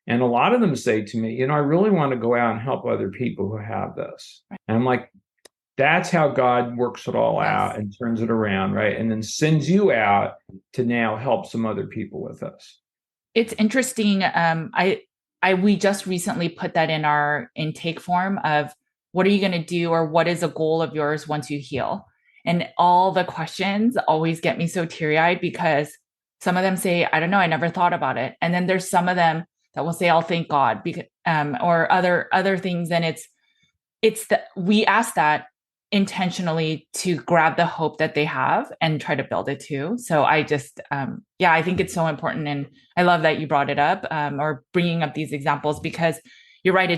And a lot of them say to me, I really want to go out and help other people who have this. And I'm like, that's how God works it all out and turns it around, right? And then sends you out to now help some other people with this. It's interesting. We just recently put that in our intake form of what are you going to do, or what is a goal of yours once you heal? And all the questions always get me so teary-eyed because some of them say, I don't know, I never thought about it. And then there's some of them that will say, I'll thank God, because, or other things. And we ask that intentionally to grab the hope that they have and try to build it too. So I just, I think it's so important. And I love that you brought it up or bringing up these examples because, you're right.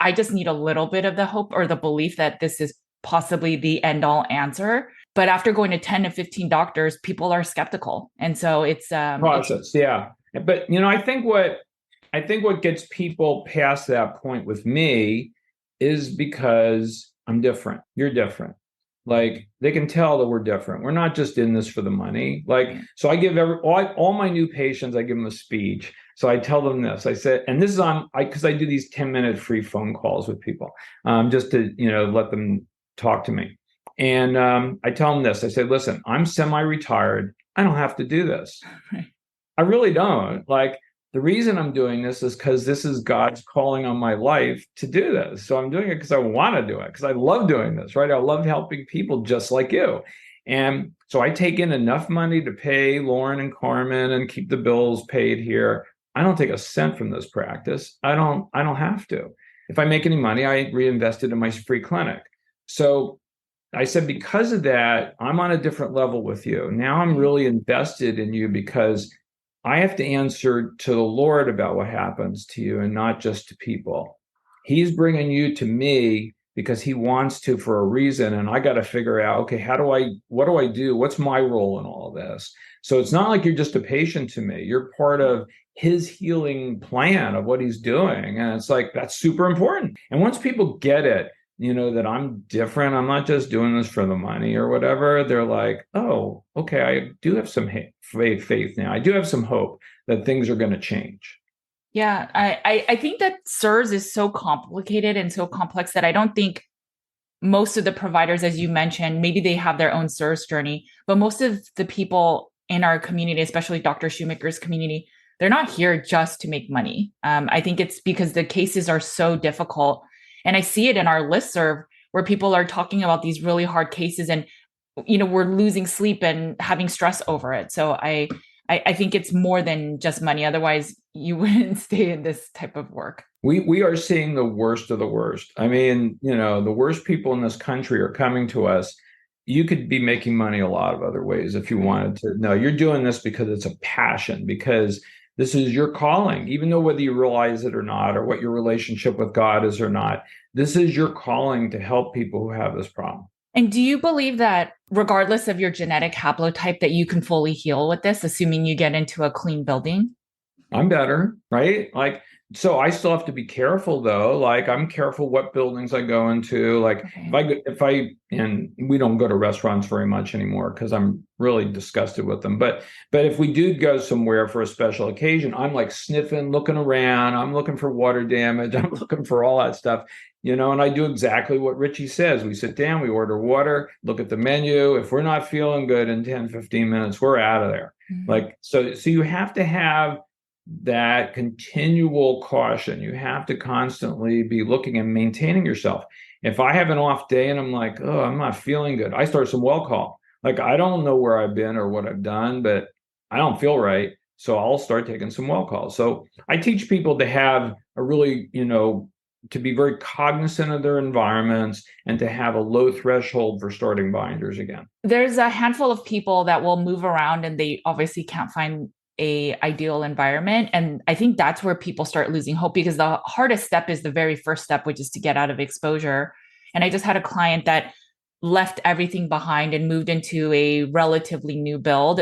I just need a little bit of the hope or the belief that this is possibly the end all answer. But after going to 10 to 15 doctors, people are skeptical. And so Process. Yeah. But, I think what gets people past that point with me is because I'm different. You're different. Like they can tell that we're different. We're not just in this for the money. Like, so I give all my new patients, I give them a speech. So I tell them this. I said, and this is because I do these 10-minute free phone calls with people, just to let them talk to me. And I tell them this. I say, listen, I'm semi-retired. I don't have to do this. Right. I really don't. Like the reason I'm doing this is because this is God's calling on my life to do this. So I'm doing it because I want to do it, because I love doing this, right? I love helping people just like you. And so I take in enough money to pay Lauren and Carmen and keep the bills paid here. I don't take a cent from this practice. I don't have to. If I make any money, I reinvest it in my free clinic. So I said, because of that, I'm on a different level with you. Now I'm really invested in you because I have to answer to the Lord about what happens to you and not just to people. He's bringing you to me because he wants to for a reason. And I got to figure out, okay, what do I do? What's my role in all of this? So it's not like you're just a patient to me. You're part of his healing plan of what he's doing. And it's like, that's super important. And once people get it, that I'm different, I'm not just doing this for the money or whatever, they're like, oh, okay, I do have some faith now. I do have some hope that things are going to change. Yeah, I think that CIRS is so complicated and so complex that I don't think most of the providers, as you mentioned, maybe they have their own CIRS journey, but most of the people in our community, especially Dr. Shoemaker's community, they're not here just to make money. I think it's because the cases are so difficult. And I see it in our listserv where people are talking about these really hard cases and, we're losing sleep and having stress over it. So I think it's more than just money. Otherwise, you wouldn't stay in this type of work. We are seeing the worst of the worst. I mean, the worst people in this country are coming to us. You could be making money a lot of other ways if you wanted to. No, you're doing this because it's a passion, because this is your calling, even though whether you realize it or not, or what your relationship with God is or not, this is your calling to help people who have this problem. And do you believe that regardless of your genetic haplotype, that you can fully heal with this, assuming you get into a clean building? I'm better, right? Like, so I still have to be careful though. Like I'm careful what buildings I go into. Like and we don't go to restaurants very much anymore because I'm really disgusted with them. But if we do go somewhere for a special occasion, I'm like sniffing, looking around. I'm looking for water damage. I'm looking for all that stuff, and I do exactly what Richie says. We sit down, we order water, look at the menu. If we're not feeling good in 10, 15 minutes, we're out of there. Mm-hmm. Like, so you have to have that continual caution. You have to constantly be looking and maintaining yourself. If I have an off day and I'm like, oh, I'm not feeling good, I start some well call. Like, I don't know where I've been or what I've done, but I don't feel right. So I'll start taking some well calls. So I teach people to have a really, to be very cognizant of their environments and to have a low threshold for starting binders again. There's a handful of people that will move around and they obviously can't find a ideal environment. And I think that's where people start losing hope, because the hardest step is the very first step, which is to get out of exposure. And I just had a client that left everything behind and moved into a relatively new build.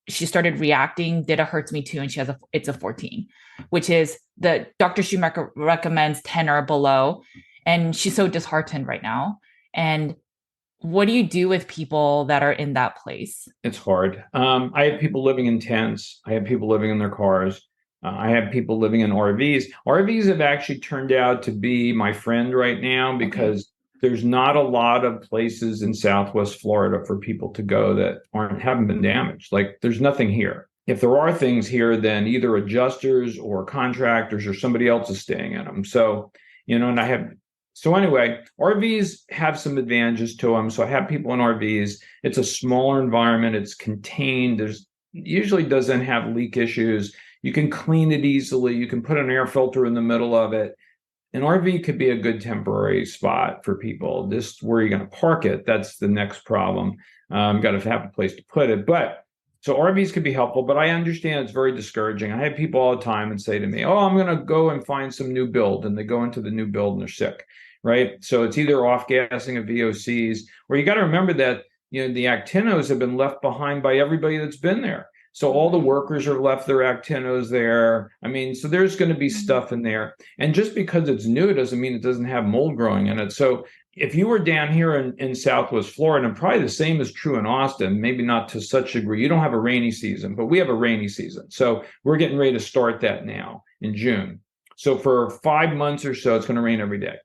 She started reacting, did a hurts me too, and it's a 14, which is the Dr. Shoemaker recommends 10 or below. And she's so disheartened right now. And what do you do with people that are in that place? It's hard. I have people living in tents. I have people living in their cars. I have people living in RVs. RVs have actually turned out to be my friend right now because there's not a lot of places in Southwest Florida for people to go that haven't been damaged. Like there's nothing here. If there are things here, then either adjusters or contractors or somebody else is staying in them. So, and so anyway, RVs have some advantages to them. So I have people in RVs. It's a smaller environment. It's contained. There's usually doesn't have leak issues. You can clean it easily. You can put an air filter in the middle of it. An RV could be a good temporary spot for people. Just where you're going to park it, that's the next problem. Got to have a place to put it. But So RVs could be helpful, but I understand it's very discouraging. I have people all the time and say to me, "Oh, I'm going to go and find some new build," and they go into the new build and they're sick, right? So it's either off-gassing of VOCs, or you got to remember that the actinos have been left behind by everybody that's been there. So all the workers are left their actinos there. I mean, so there's going to be stuff in there, and just because it's new doesn't mean it doesn't have mold growing in it. So if you were down here in Southwest Florida, and probably the same is true in Austin, maybe not to such a degree, you don't have a rainy season, but we have a rainy season. So we're getting ready to start that now in June. So for 5 months or so, it's going to rain every day.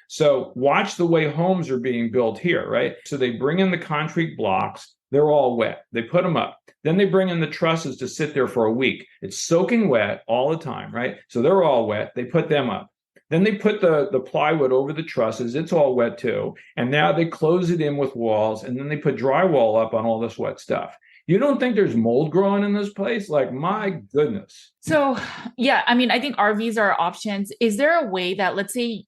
So watch the way homes are being built here, right? So they bring in the concrete blocks. They're all wet. They put them up. Then they bring in the trusses to sit there for a week. It's soaking wet all the time, right? So they're all wet. They put them up. Then they put the plywood over the trusses. It's all wet too. And now they close it in with walls, and then they put drywall up on all this wet stuff. You don't think there's mold growing in this place? Like, my goodness. So, yeah, I mean, I think RVs are options. Is there a way that, let's say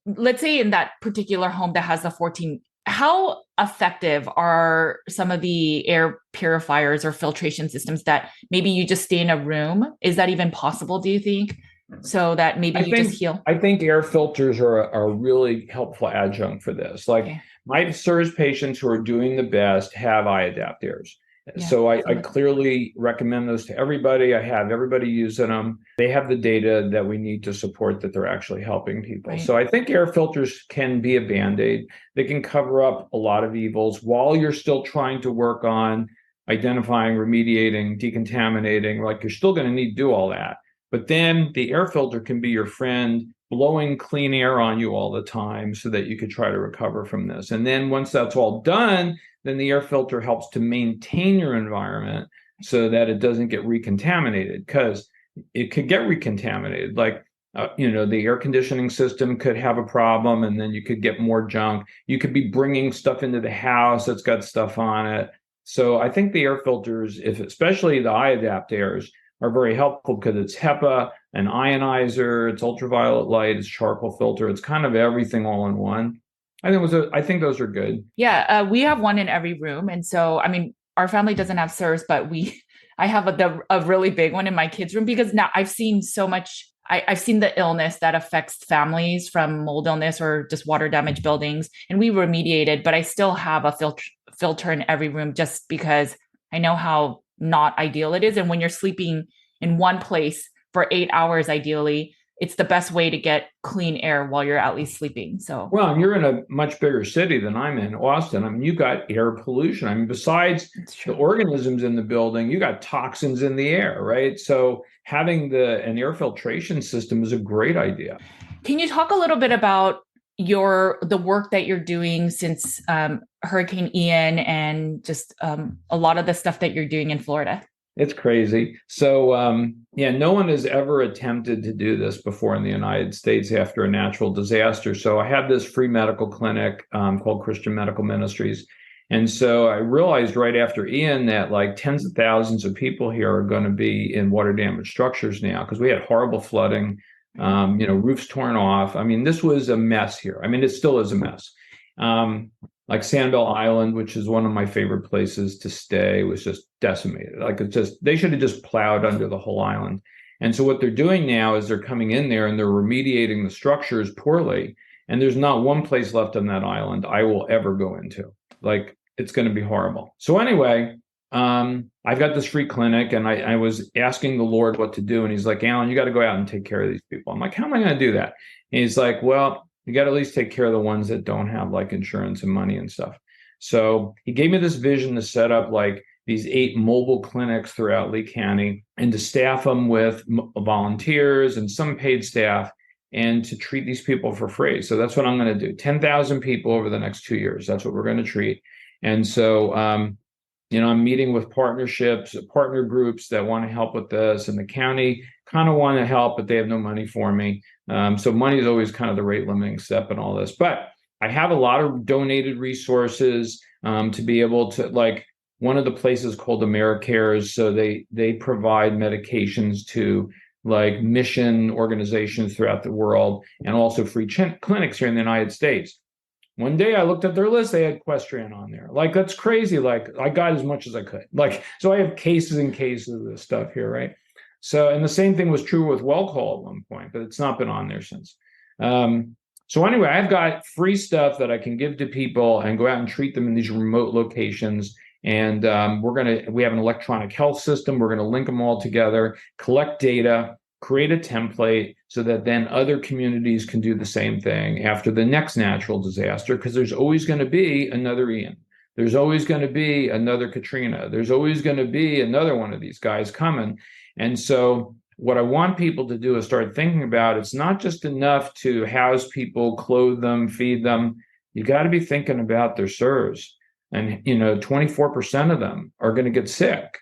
in that particular home that has the 14, how effective are some of the air purifiers or filtration systems that maybe you just stay in a room? Is that even possible, do you think? So that maybe just heal? I think air filters are a really helpful adjunct for this. Like, okay, my CIRS patients who are doing the best have eye adapters. Yeah, so I clearly recommend those to everybody. I have everybody using them. They have the data that we need to support that they're actually helping people. Right. So I think air filters can be a Band-Aid. They can cover up a lot of evils while you're still trying to work on identifying, remediating, decontaminating. Like, you're still going to need to do all that. But then the air filter can be your friend, blowing clean air on you all the time so that you could try to recover from this. And then once that's all done, then the air filter helps to maintain your environment so that it doesn't get recontaminated, because it could get recontaminated. Like, the air conditioning system could have a problem, and then you could get more junk. You could be bringing stuff into the house that's got stuff on it. So I think the air filters, especially the eye adapt airs, are very helpful because it's HEPA, an ionizer, it's ultraviolet light, it's charcoal filter. It's kind of everything all in one. I think those are good. Yeah, we have one in every room. And so, I mean, our family doesn't have CIRS, but I have a really big one in my kids' room, because now I've seen so much. I've seen the illness that affects families from mold illness or just water damage buildings, and we remediated, but I still have a filter in every room just because I know how not ideal it is. And when you're sleeping in one place for 8 hours, ideally, it's the best way to get clean air while you're at least sleeping. So, well, and you're in a much bigger city than I'm in, Austin. I mean, you got air pollution. I mean, besides the organisms in the building, you got toxins in the air, right? So having an air filtration system is a great idea. Can you talk a little bit about the work that you're doing since Hurricane Ian, and just a lot of the stuff that you're doing in Florida? It's crazy. So, no one has ever attempted to do this before in the United States after a natural disaster. So I have this free medical clinic called Christian Medical Ministries. And so I realized right after Ian that like tens of thousands of people here are going to be in water damaged structures now, because we had horrible flooding, roofs torn off. I mean, this was a mess here. I mean, it still is a mess. Like Sanibel Island, which is one of my favorite places to stay, was just decimated. Like, they should have just plowed under the whole island. And so what they're doing now is they're coming in there and they're remediating the structures poorly. And there's not one place left on that island I will ever go into. Like, it's going to be horrible. So anyway, I've got this free clinic, and I was asking the Lord what to do. And he's like, Alan, you got to go out and take care of these people. I'm like, how am I going to do that? And he's like, well, you got to at least take care of the ones that don't have like insurance and money and stuff. So he gave me this vision to set up like these 8 mobile clinics throughout Lee County, and to staff them with volunteers and some paid staff, and to treat these people for free. So that's what I'm going to do. 10,000 people over the next 2 years. That's what we're going to treat. And so, I'm meeting with partner groups that want to help with this, and the county kind of want to help, but they have no money for me. So money is always kind of the rate limiting step in all this. But I have a lot of donated resources to be able to, like, one of the places called AmeriCares. So they provide medications to like mission organizations throughout the world, and also free clinics here in the United States. One day I looked at their list, they had equestrian on there. Like, that's crazy. Like, I got as much as I could. Like, so I have cases and cases of this stuff here, right? So, and the same thing was true with well call at one point, but it's not been on there since. So anyway, I've got free stuff that I can give to people and go out and treat them in these remote locations. And we have an electronic health system. We're going to link them all together, collect data, create a template so that then other communities can do the same thing after the next natural disaster, because there's always going to be another Ian. There's always going to be another Katrina. There's always going to be another one of these guys coming. And so what I want people to do is start thinking about, it's not just enough to house people, clothe them, feed them. You got to be thinking about their CIRS. And, 24% of them are going to get sick.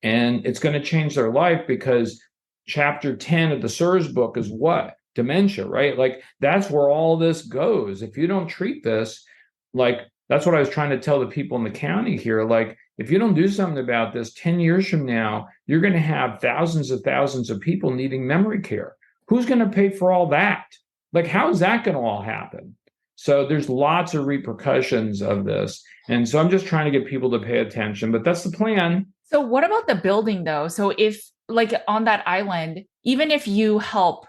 And it's going to change their life, because chapter 10 of the CIRS book is what? Dementia, right? Like, that's where all this goes. If you don't treat this, like, that's what I was trying to tell the people in the county here. Like, if you don't do something about this, 10 years from now, you're going to have thousands of people needing memory care. Who's going to pay for all that? Like, how is that going to all happen? So there's lots of repercussions of this. And so I'm just trying to get people to pay attention, but that's the plan. So what about the building though? So if, like, on that island, even if you help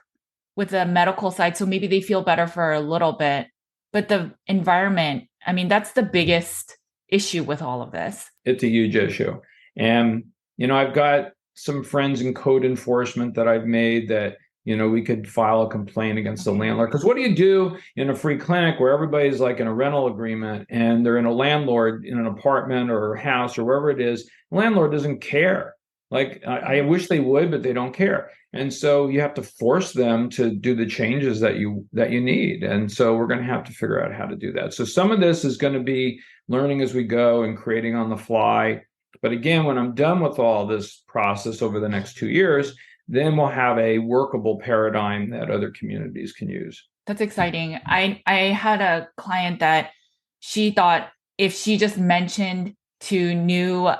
with the medical side, so maybe they feel better for a little bit, but the environment, I mean, that's the biggest issue with all of this. It's a huge issue. And, I've got some friends in code enforcement that I've made that, we could file a complaint against the landlord. Because what do you do in a free clinic where everybody's like in a rental agreement and they're in a landlord in an apartment or house or wherever it is? The landlord doesn't care. Like, I wish they would, but they don't care. And so you have to force them to do the changes that you need. And so we're going to have to figure out how to do that. So some of this is going to be learning as we go and creating on the fly. But again, when I'm done with all this process over the next 2 years, then we'll have a workable paradigm that other communities can use. That's exciting. I had a client that she thought if she just mentioned to new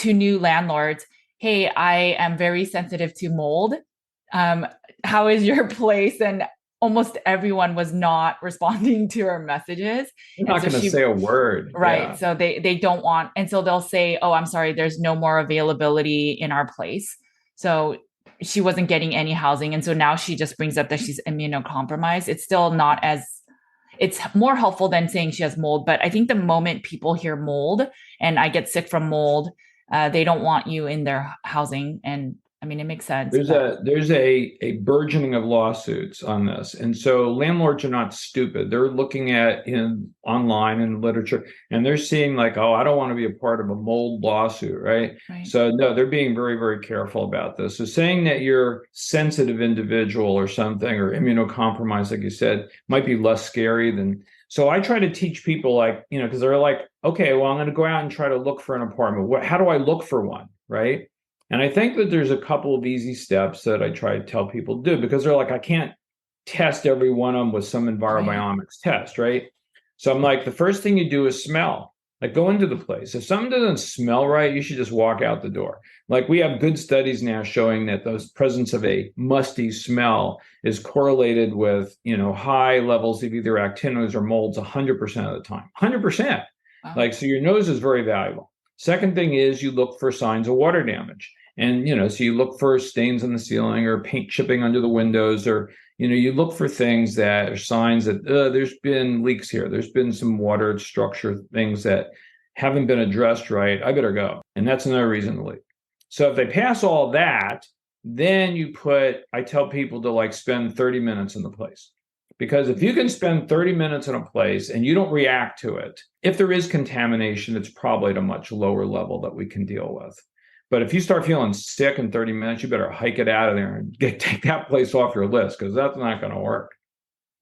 new landlords, hey, I am very sensitive to mold. How is your place? And almost everyone was not responding to her messages. They're not going to say a word. Right. Yeah. So they don't want, and so they'll say, oh, I'm sorry, there's no more availability in our place. So she wasn't getting any housing. And so now she just brings up that she's immunocompromised. It's still not as, it's more helpful than saying she has mold. But I think the moment people hear mold and I get sick from mold, they don't want you in their housing. And I mean, it makes sense. There's a burgeoning of lawsuits on this. And so landlords are not stupid. They're looking at online and literature, and they're seeing like, oh, I don't want to be a part of a mold lawsuit, right? So no, they're being very, very careful about this. So saying that you're sensitive individual or something, or immunocompromised, like you said, might be less scary than. So I try to teach people, like, because they're like, okay, well, I'm going to go out and try to look for an apartment. How do I look for one, right? And I think that there's a couple of easy steps that I try to tell people to do, because they're like, I can't test every one of them with some envirobiomics test, right? So I'm like, the first thing you do is smell. Like, go into the place. If something doesn't smell right, you should just walk out the door. Like, we have good studies now showing that the presence of a musty smell is correlated with, high levels of either actinoids or molds 100% of the time. 100%. Wow. Like, so your nose is very valuable. Second thing is you look for signs of water damage. And, so you look for stains on the ceiling or paint chipping under the windows, or, you look for things that are signs that there's been leaks here. There's been some water structure things that haven't been addressed right. I better go. And that's another reason to leave. So if they pass all that, then I tell people to like spend 30 minutes in the place. Because if you can spend 30 minutes in a place and you don't react to it, if there is contamination, it's probably at a much lower level that we can deal with. But if you start feeling sick in 30 minutes, you better hike it out of there and take that place off your list, because that's not going to work.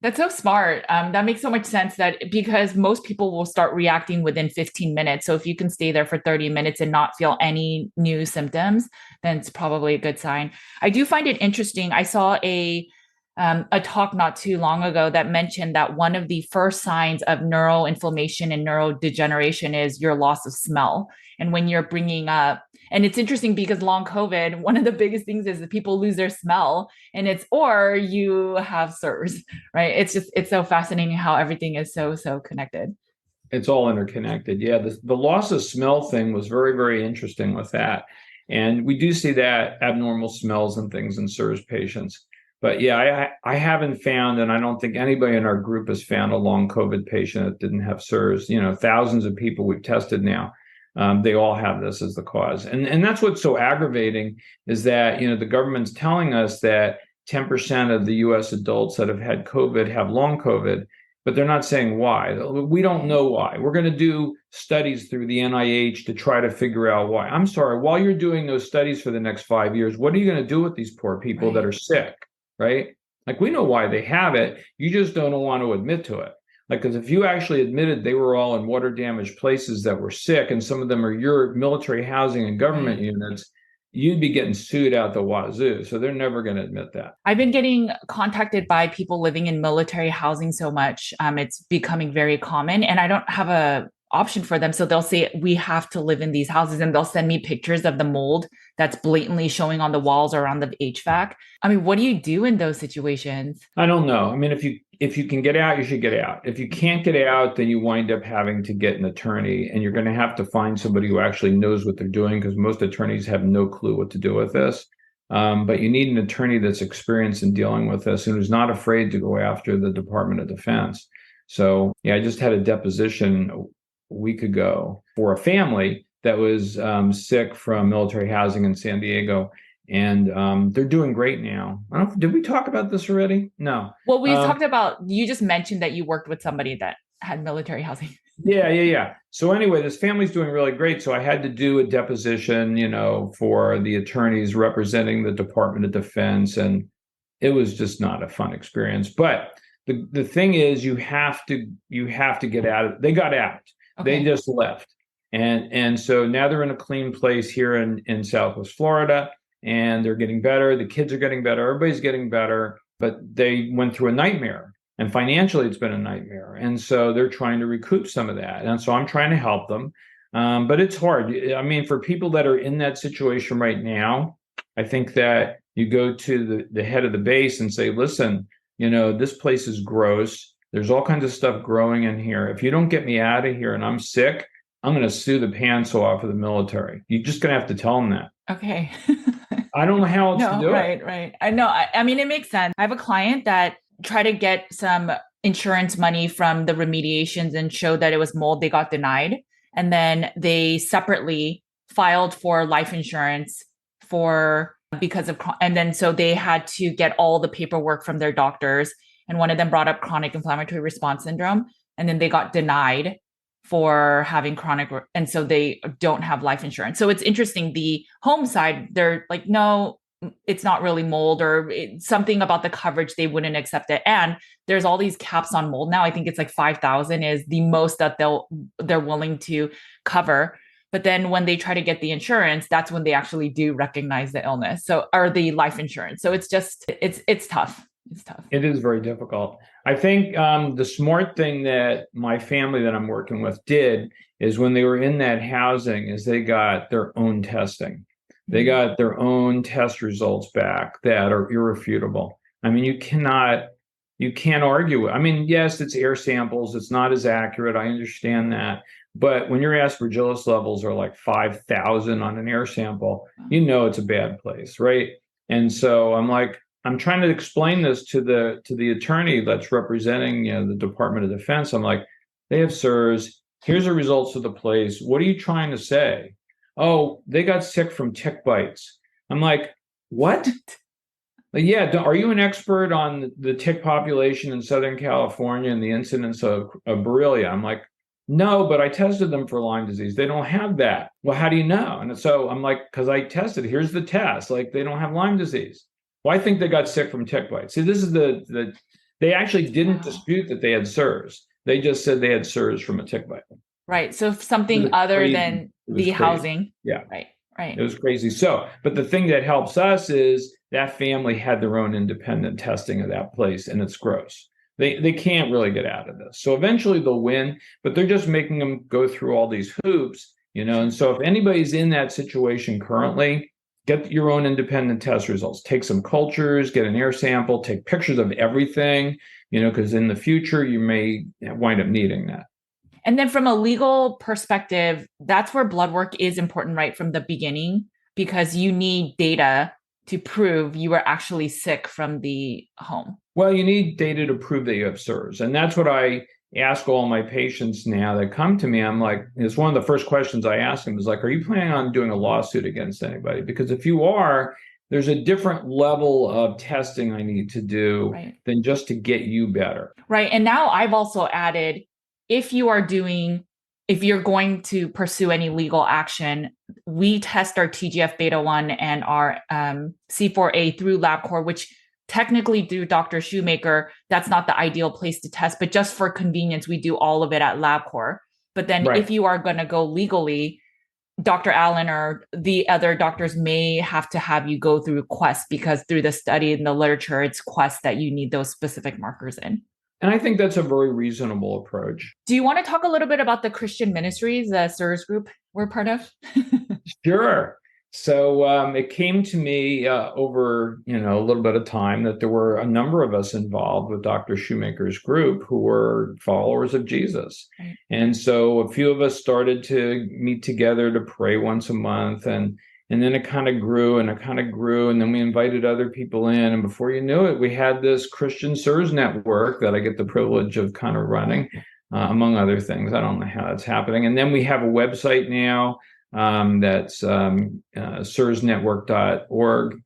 That's so smart. That makes so much sense, that because most people will start reacting within 15 minutes. So if you can stay there for 30 minutes and not feel any new symptoms, then it's probably a good sign. I do find it interesting. I saw a talk not too long ago that mentioned that one of the first signs of neuroinflammation and neurodegeneration is your loss of smell. And when you're bringing up And it's interesting because long COVID, one of the biggest things is that people lose their smell, and or you have CIRS, right? It's so fascinating how everything is so connected. It's all interconnected. Yeah, the loss of smell thing was very, very interesting with that. And we do see that abnormal smells and things in CIRS patients. But yeah, I haven't found, and I don't think anybody in our group has found a long COVID patient that didn't have CIRS. Thousands of people we've tested now, they all have this as the cause. And that's what's so aggravating is that, the government's telling us that 10% of the US adults that have had COVID have long COVID, but they're not saying why. We don't know why. We're going to do studies through the NIH to try to figure out why. I'm sorry, while you're doing those studies for the next 5 years, what are you going to do with these poor people that are sick, right? Like, we know why they have it. You just don't want to admit to it. Like, because if you actually admitted they were all in water damaged places that were sick, and some of them are your military housing and government units, you'd be getting sued out the wazoo. So they're never going to admit that. I've been getting contacted by people living in military housing so much. It's becoming very common, and I don't have a option for them. So they'll say, we have to live in these houses, and they'll send me pictures of the mold that's blatantly showing on the walls or on the HVAC. I mean, what do you do in those situations? I don't know. I mean, if you can get out, you should get out. If you can't get out, then you wind up having to get an attorney, and you're going to have to find somebody who actually knows what they're doing, because most attorneys have no clue what to do with this. But you need an attorney that's experienced in dealing with this and who's not afraid to go after the Department of Defense. So yeah, I just had a deposition a week ago for a family that was sick from military housing in San Diego. And they're doing great now. Did we talk about this already? No. Well, we talked about, you just mentioned that you worked with somebody that had military housing. Yeah. So anyway, this family's doing really great. So I had to do a deposition, for the attorneys representing the Department of Defense. And it was just not a fun experience. But the thing is, you have to get out. They got out. Okay. They just left. And so now they're in a clean place here in Southwest Florida. And they're getting better. The kids are getting better. Everybody's getting better. But they went through a nightmare. And financially, it's been a nightmare. And so they're trying to recoup some of that. And so I'm trying to help them. But it's hard. I mean, for people that are in that situation right now, I think that you go to the head of the base and say, listen, this place is gross. There's all kinds of stuff growing in here. If you don't get me out of here and I'm sick, I'm going to sue the pants off of the military. You're just going to have to tell them that. Okay. I don't know how else to do it. Right. I know. I mean, it makes sense. I have a client that tried to get some insurance money from the remediations and showed that it was mold. They got denied. And then they separately filed for life insurance and then so they had to get all the paperwork from their doctors. And one of them brought up chronic inflammatory response syndrome. And then they got denied for having chronic, and so they don't have life insurance. So it's interesting. The home side, they're like, no, it's not really mold, or something about the coverage, they wouldn't accept it. And there's all these caps on mold now. I think it's like 5,000 is the most that they're willing to cover. But then when they try to get the insurance, that's when they actually do recognize the illness. So, or the life insurance. So it's just, it's tough. It's tough. It is very difficult. I think the smart thing that my family that I'm working with did is when they were in that housing is they got their own testing. They got their own test results back that are irrefutable. I mean, you can't argue it. I mean, yes, it's air samples. It's not as accurate. I understand that. But when your aspergillus levels are like 5,000 on an air sample, it's a bad place, right? And so I'm trying to explain this to the attorney that's representing the Department of Defense. I'm like, they have CIRS. Here's the results of the place. What are you trying to say? Oh, they got sick from tick bites. I'm like, what? Yeah, are you an expert on the tick population in Southern California and the incidence of Borrelia? I'm like, no, but I tested them for Lyme disease. They don't have that. Well, how do you know? And so I'm like, because I tested. Here's the test. Like, they don't have Lyme disease. Well, I think they got sick from tick bites. See, this is they actually didn't dispute that they had CIRS. They just said they had CIRS from a tick bite. Right. So something other than the housing. Yeah. Right. It was crazy. So, but the thing that helps us is that family had their own independent testing of that place, and it's gross. They can't really get out of this. So eventually they'll win, but they're just making them go through all these hoops. And so if anybody's in that situation currently, get your own independent test results, take some cultures, get an air sample, take pictures of everything, because in the future you may wind up needing that. And then from a legal perspective, that's where blood work is important right from the beginning, because you need data to prove you were actually sick from the home. Well, you need data to prove that you have CIRS. And that's what I ask all my patients now that come to me. I'm like, it's one of the first questions I ask them is like, are you planning on doing a lawsuit against anybody? Because if you are, there's a different level of testing I need to do than just to get you better. Right. And now I've also added, if you're going to pursue any legal action, we test our TGF beta 1 and our C4A through LabCorp, which technically through Dr. Shoemaker, that's not the ideal place to test, but just for convenience, we do all of it at LabCorp. But then if you are going to go legally, Dr. Allen or the other doctors may have to have you go through Quest, because through the study and the literature, it's Quest that you need those specific markers in. And I think that's a very reasonable approach. Do you want to talk a little bit about the Christian ministries, the CIRS group we're part of? Sure. So it came to me over, a little bit of time that there were a number of us involved with Dr. Shoemaker's group who were followers of Jesus. Right. And so a few of us started to meet together to pray once a month. And then it kind of grew and it kind of grew. And then we invited other people in. And before you knew it, we had this Christian CIRS network that I get the privilege of kind of running, among other things. I don't know how that's happening. And then we have a website now. That's cirsnetwork.org.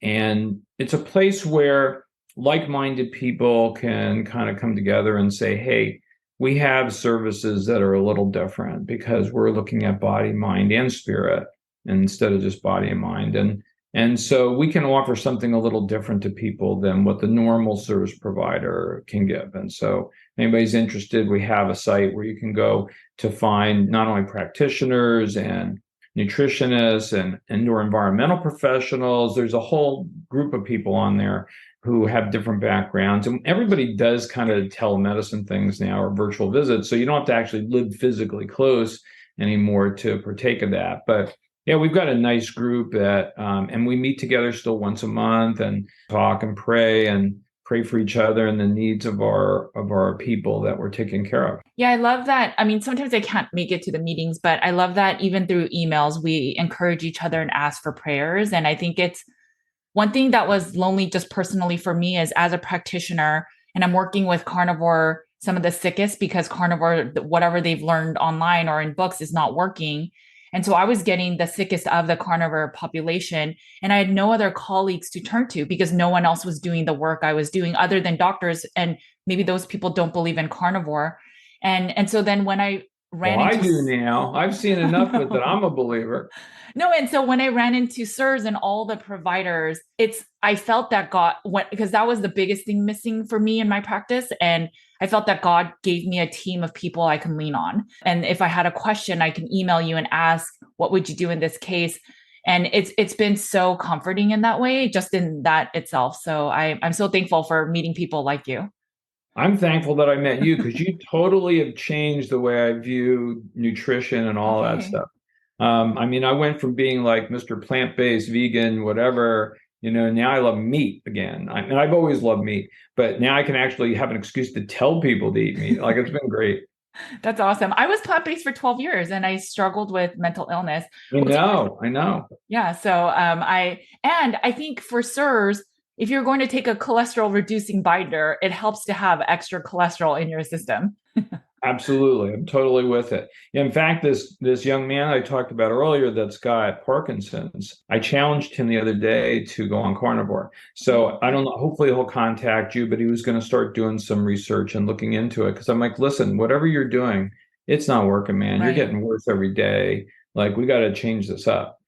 And it's a place where like-minded people can kind of come together and say, hey, we have services that are a little different because we're looking at body, mind, and spirit instead of just body and mind. And so we can offer something a little different to people than what the normal service provider can give. And so if anybody's interested, we have a site where you can go to find not only practitioners and nutritionists and indoor environmental professionals. There's a whole group of people on there who have different backgrounds. And everybody does kind of telemedicine things now or virtual visits. So you don't have to actually live physically close anymore to partake of that. But yeah, we've got a nice group that, and we meet together still once a month and talk and pray for each other and the needs of our people that we're taking care of. Yeah, I love that. I mean, sometimes I can't make it to the meetings, but I love that even through emails, we encourage each other and ask for prayers. And I think it's one thing that was lonely just personally for me is as a practitioner, and I'm working with carnivore, some of the sickest, because carnivore, whatever they've learned online or in books is not working. And so I was getting the sickest of the carnivore population, and I had no other colleagues to turn to because no one else was doing the work I was doing other than doctors. And maybe those people don't believe in carnivore. And so then when I ran into... I do now. I've seen enough of it that I'm a believer. No. And so when I ran into CIRS and all the providers, I felt that God went, because that was the biggest thing missing for me in my practice. And I felt that God gave me a team of people I can lean on. And if I had a question, I can email you and ask, what would you do in this case? And it's been so comforting in that way, just in that itself. So I'm so thankful for meeting people like you. I'm thankful that I met you because you totally have changed the way I view nutrition and all that stuff. I mean, I went from being like Mr. Plant-based, vegan, whatever, now I love meat again. And I've always loved meat, but now I can actually have an excuse to tell people to eat meat. Like, it's been great. That's awesome. I was plant-based for 12 years and I struggled with mental illness. I know. Yeah. So I think for CIRS, if you're going to take a cholesterol reducing binder, it helps to have extra cholesterol in your system. Absolutely. I'm totally with it. In fact, this young man I talked about earlier that's got Parkinson's, I challenged him the other day to go on carnivore. So I don't know, hopefully he'll contact you, but he was going to start doing some research and looking into it. Because I'm like, listen, whatever you're doing, it's not working, man. Right. You're getting worse every day. Like, we got to change this up.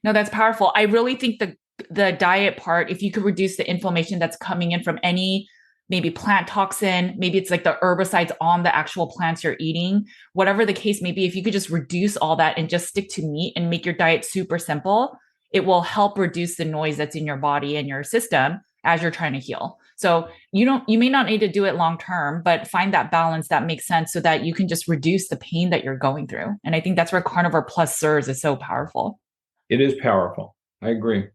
No, that's powerful. I really think the diet part, if you could reduce the inflammation that's coming in from any maybe plant toxin, maybe it's like the herbicides on the actual plants you're eating, whatever the case may be, if you could just reduce all that and just stick to meat and make your diet super simple, it will help reduce the noise that's in your body and your system. as you're trying to heal. So you may not need to do it long term, but find that balance that makes sense so that you can just reduce the pain that you're going through. And I think that's where carnivore plus CIRS is so powerful. It is powerful. I agree.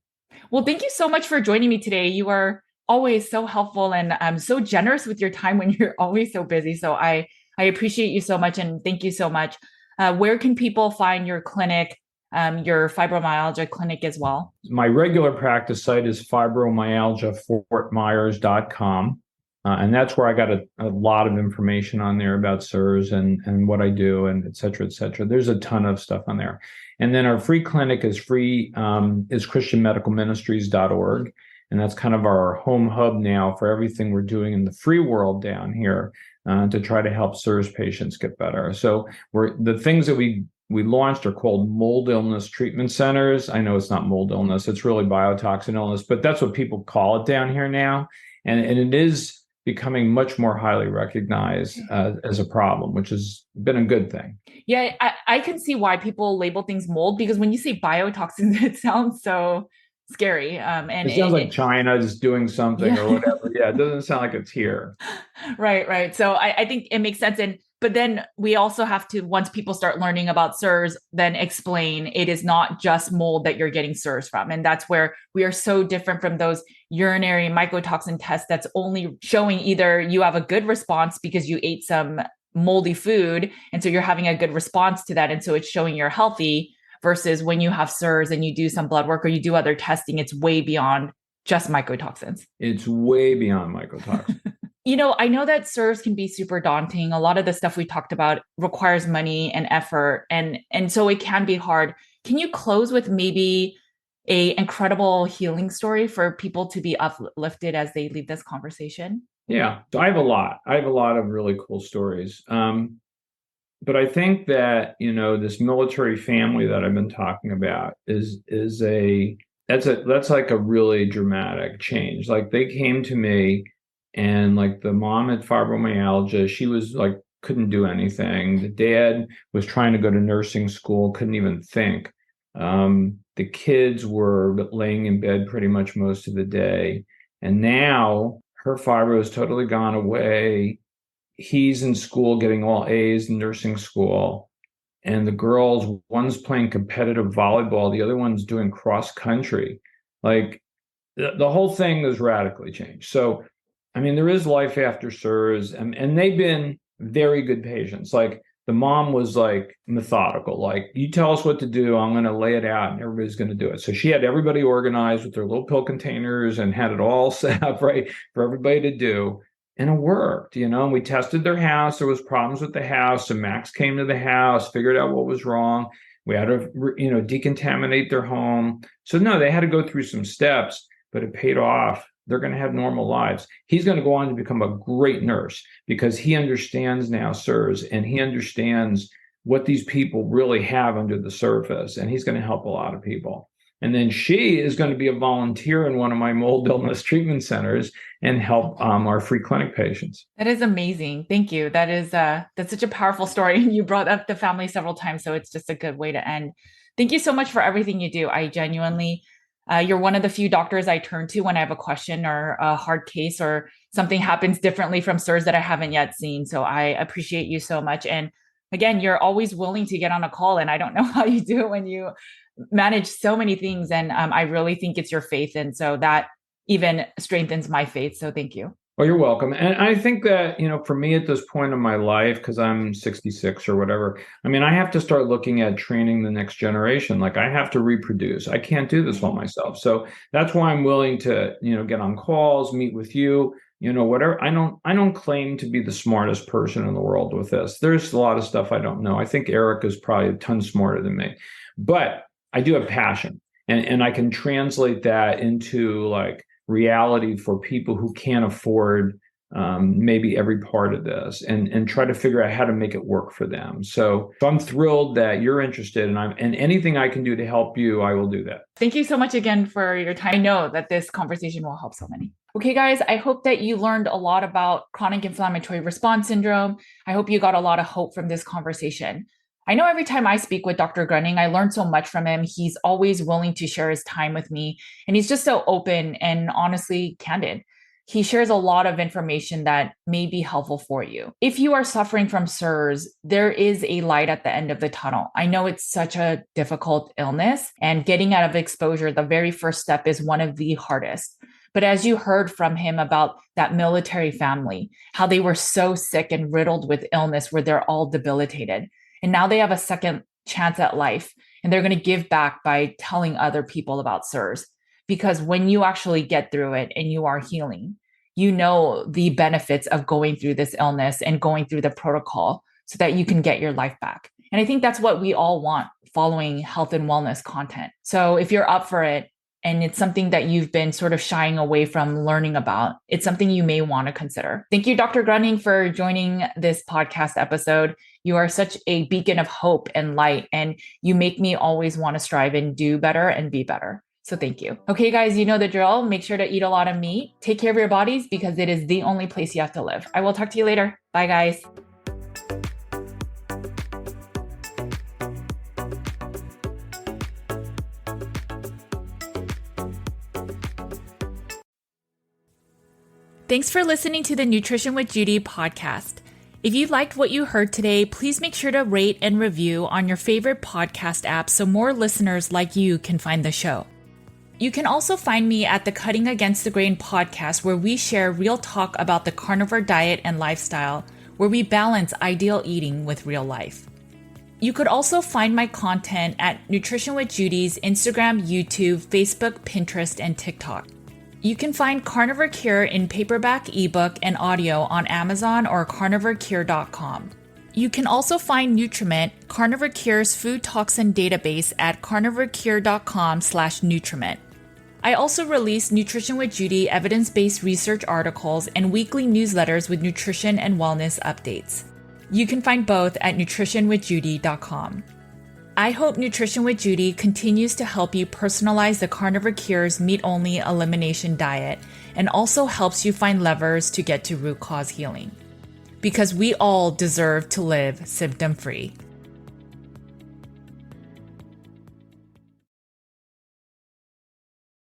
Well, thank you so much for joining me today. You are always so helpful and so generous with your time when you're always so busy. So I appreciate you so much and thank you so much. Where can people find your clinic, your fibromyalgia clinic as well? My regular practice site is fibromyalgiafortmyers.com. And that's where I got a lot of information on there about CIRS and what I do and et cetera, et cetera. There's a ton of stuff on there. And then our free clinic is christianmedicalministries.org. And that's kind of our home hub now for everything we're doing in the free world down here to try to help CIRS patients get better. So the things that we launched are called mold illness treatment centers. I know it's not mold illness, it's really biotoxin illness, but that's what people call it down here now. And it is becoming much more highly recognized as a problem, which has been a good thing. Yeah, I can see why people label things mold, because when you say biotoxins, it sounds so scary. And it sounds like China is doing something or whatever. Yeah, it doesn't sound like it's here. Right. So I think it makes sense. But then we also have to, once people start learning about CIRS, then explain it is not just mold that you're getting CIRS from. And that's where we are so different from those urinary mycotoxin tests that's only showing either you have a good response because you ate some moldy food, and so you're having a good response to that. And so it's showing you're healthy, versus when you have CIRS and you do some blood work or you do other testing, it's way beyond just mycotoxins. It's way beyond mycotoxins. I know that CIRS can be super daunting. A lot of the stuff we talked about requires money and effort, and so it can be hard. Can you close with maybe a incredible healing story for people to be uplifted as they leave this conversation? Yeah, so I have a lot of really cool stories. But I think that, this military family that I've been talking about that's like a really dramatic change. Like they came to me and like the mom had fibromyalgia, she was like, couldn't do anything. The dad was trying to go to nursing school, couldn't even think. The kids were laying in bed pretty much most of the day. And now her fibro has totally gone away. He's in school getting all A's in nursing school. And the girls, one's playing competitive volleyball, the other one's doing cross country. Like the whole thing has radically changed. So, I mean, there is life after CIRS, and they've been very good patients. Like the mom was like methodical, like you tell us what to do, I'm going to lay it out and everybody's going to do it. So she had everybody organized with their little pill containers and had it all set up, right, for everybody to do. And it worked, and we tested their house. There was problems with the house. So Max came to the house, figured out what was wrong. We had to, decontaminate their home. So no, they had to go through some steps, but it paid off. They're going to have normal lives. He's going to go on to become a great nurse because he understands now CIRS and he understands what these people really have under the surface. And he's going to help a lot of people. And then she is going to be a volunteer in one of my mold illness treatment centers and help our free clinic patients. That is amazing. Thank you. That's such a powerful story. You brought up the family several times, so it's just a good way to end. Thank you so much for everything you do. I genuinely, you're one of the few doctors I turn to when I have a question or a hard case or something happens differently from CIRS that I haven't yet seen. So I appreciate you so much. And again, you're always willing to get on a call, and I don't know how you do it when you manage so many things. And I really think it's your faith. And so that even strengthens my faith. So thank you. Well, you're welcome. And I think that, for me at this point in my life, because I'm 66 or whatever, I mean, I have to start looking at training the next generation. Like I have to reproduce. I can't do this all myself. So that's why I'm willing to, get on calls, meet with you, whatever. I don't claim to be the smartest person in the world with this. There's a lot of stuff I don't know. I think Eric is probably a ton smarter than me, but I do have passion, and I can translate that into like reality for people who can't afford maybe every part of this, and try to figure out how to make it work for them. So I'm thrilled that you're interested, and anything I can do to help you, I will do that. Thank you so much again for your time. I know that this conversation will help so many. Okay, guys, I hope that you learned a lot about chronic inflammatory response syndrome. I hope you got a lot of hope from this conversation. I know every time I speak with Dr. Gruning, I learn so much from him. He's always willing to share his time with me, and he's just so open and honestly candid. He shares a lot of information that may be helpful for you. If you are suffering from CIRS, there is a light at the end of the tunnel. I know it's such a difficult illness, and getting out of exposure, the very first step, is one of the hardest. But as you heard from him about that military family, how they were so sick and riddled with illness where they're all debilitated. And now they have a second chance at life, and they're going to give back by telling other people about CIRS. Because when you actually get through it and you are healing, you know the benefits of going through this illness and going through the protocol so that you can get your life back. And I think that's what we all want following health and wellness content. So if you're up for it, and it's something that you've been sort of shying away from learning about, it's something you may want to consider. Thank you, Dr. Gruning, for joining this podcast episode. You are such a beacon of hope and light, and you make me always want to strive and do better and be better. So thank you. Okay, guys, you know the drill. Make sure to eat a lot of meat. Take care of your bodies because it is the only place you have to live. I will talk to you later. Bye, guys. Thanks for listening to the Nutrition with Judy podcast. If you liked what you heard today, please make sure to rate and review on your favorite podcast app so more listeners like you can find the show. You can also find me at the Cutting Against the Grain podcast, where we share real talk about the carnivore diet and lifestyle, where we balance ideal eating with real life. You could also find my content at Nutrition with Judy's Instagram, YouTube, Facebook, Pinterest, and TikTok. You can find Carnivore Cure in paperback, ebook, and audio on Amazon or carnivorecure.com. You can also find Nutriment, Carnivore Cure's food toxin database, at carnivorecure.com/Nutriment. I also release Nutrition with Judy evidence-based research articles and weekly newsletters with nutrition and wellness updates. You can find both at nutritionwithjudy.com. I hope Nutrition with Judy continues to help you personalize the Carnivore Cure's meat-only elimination diet and also helps you find levers to get to root cause healing. Because we all deserve to live symptom-free.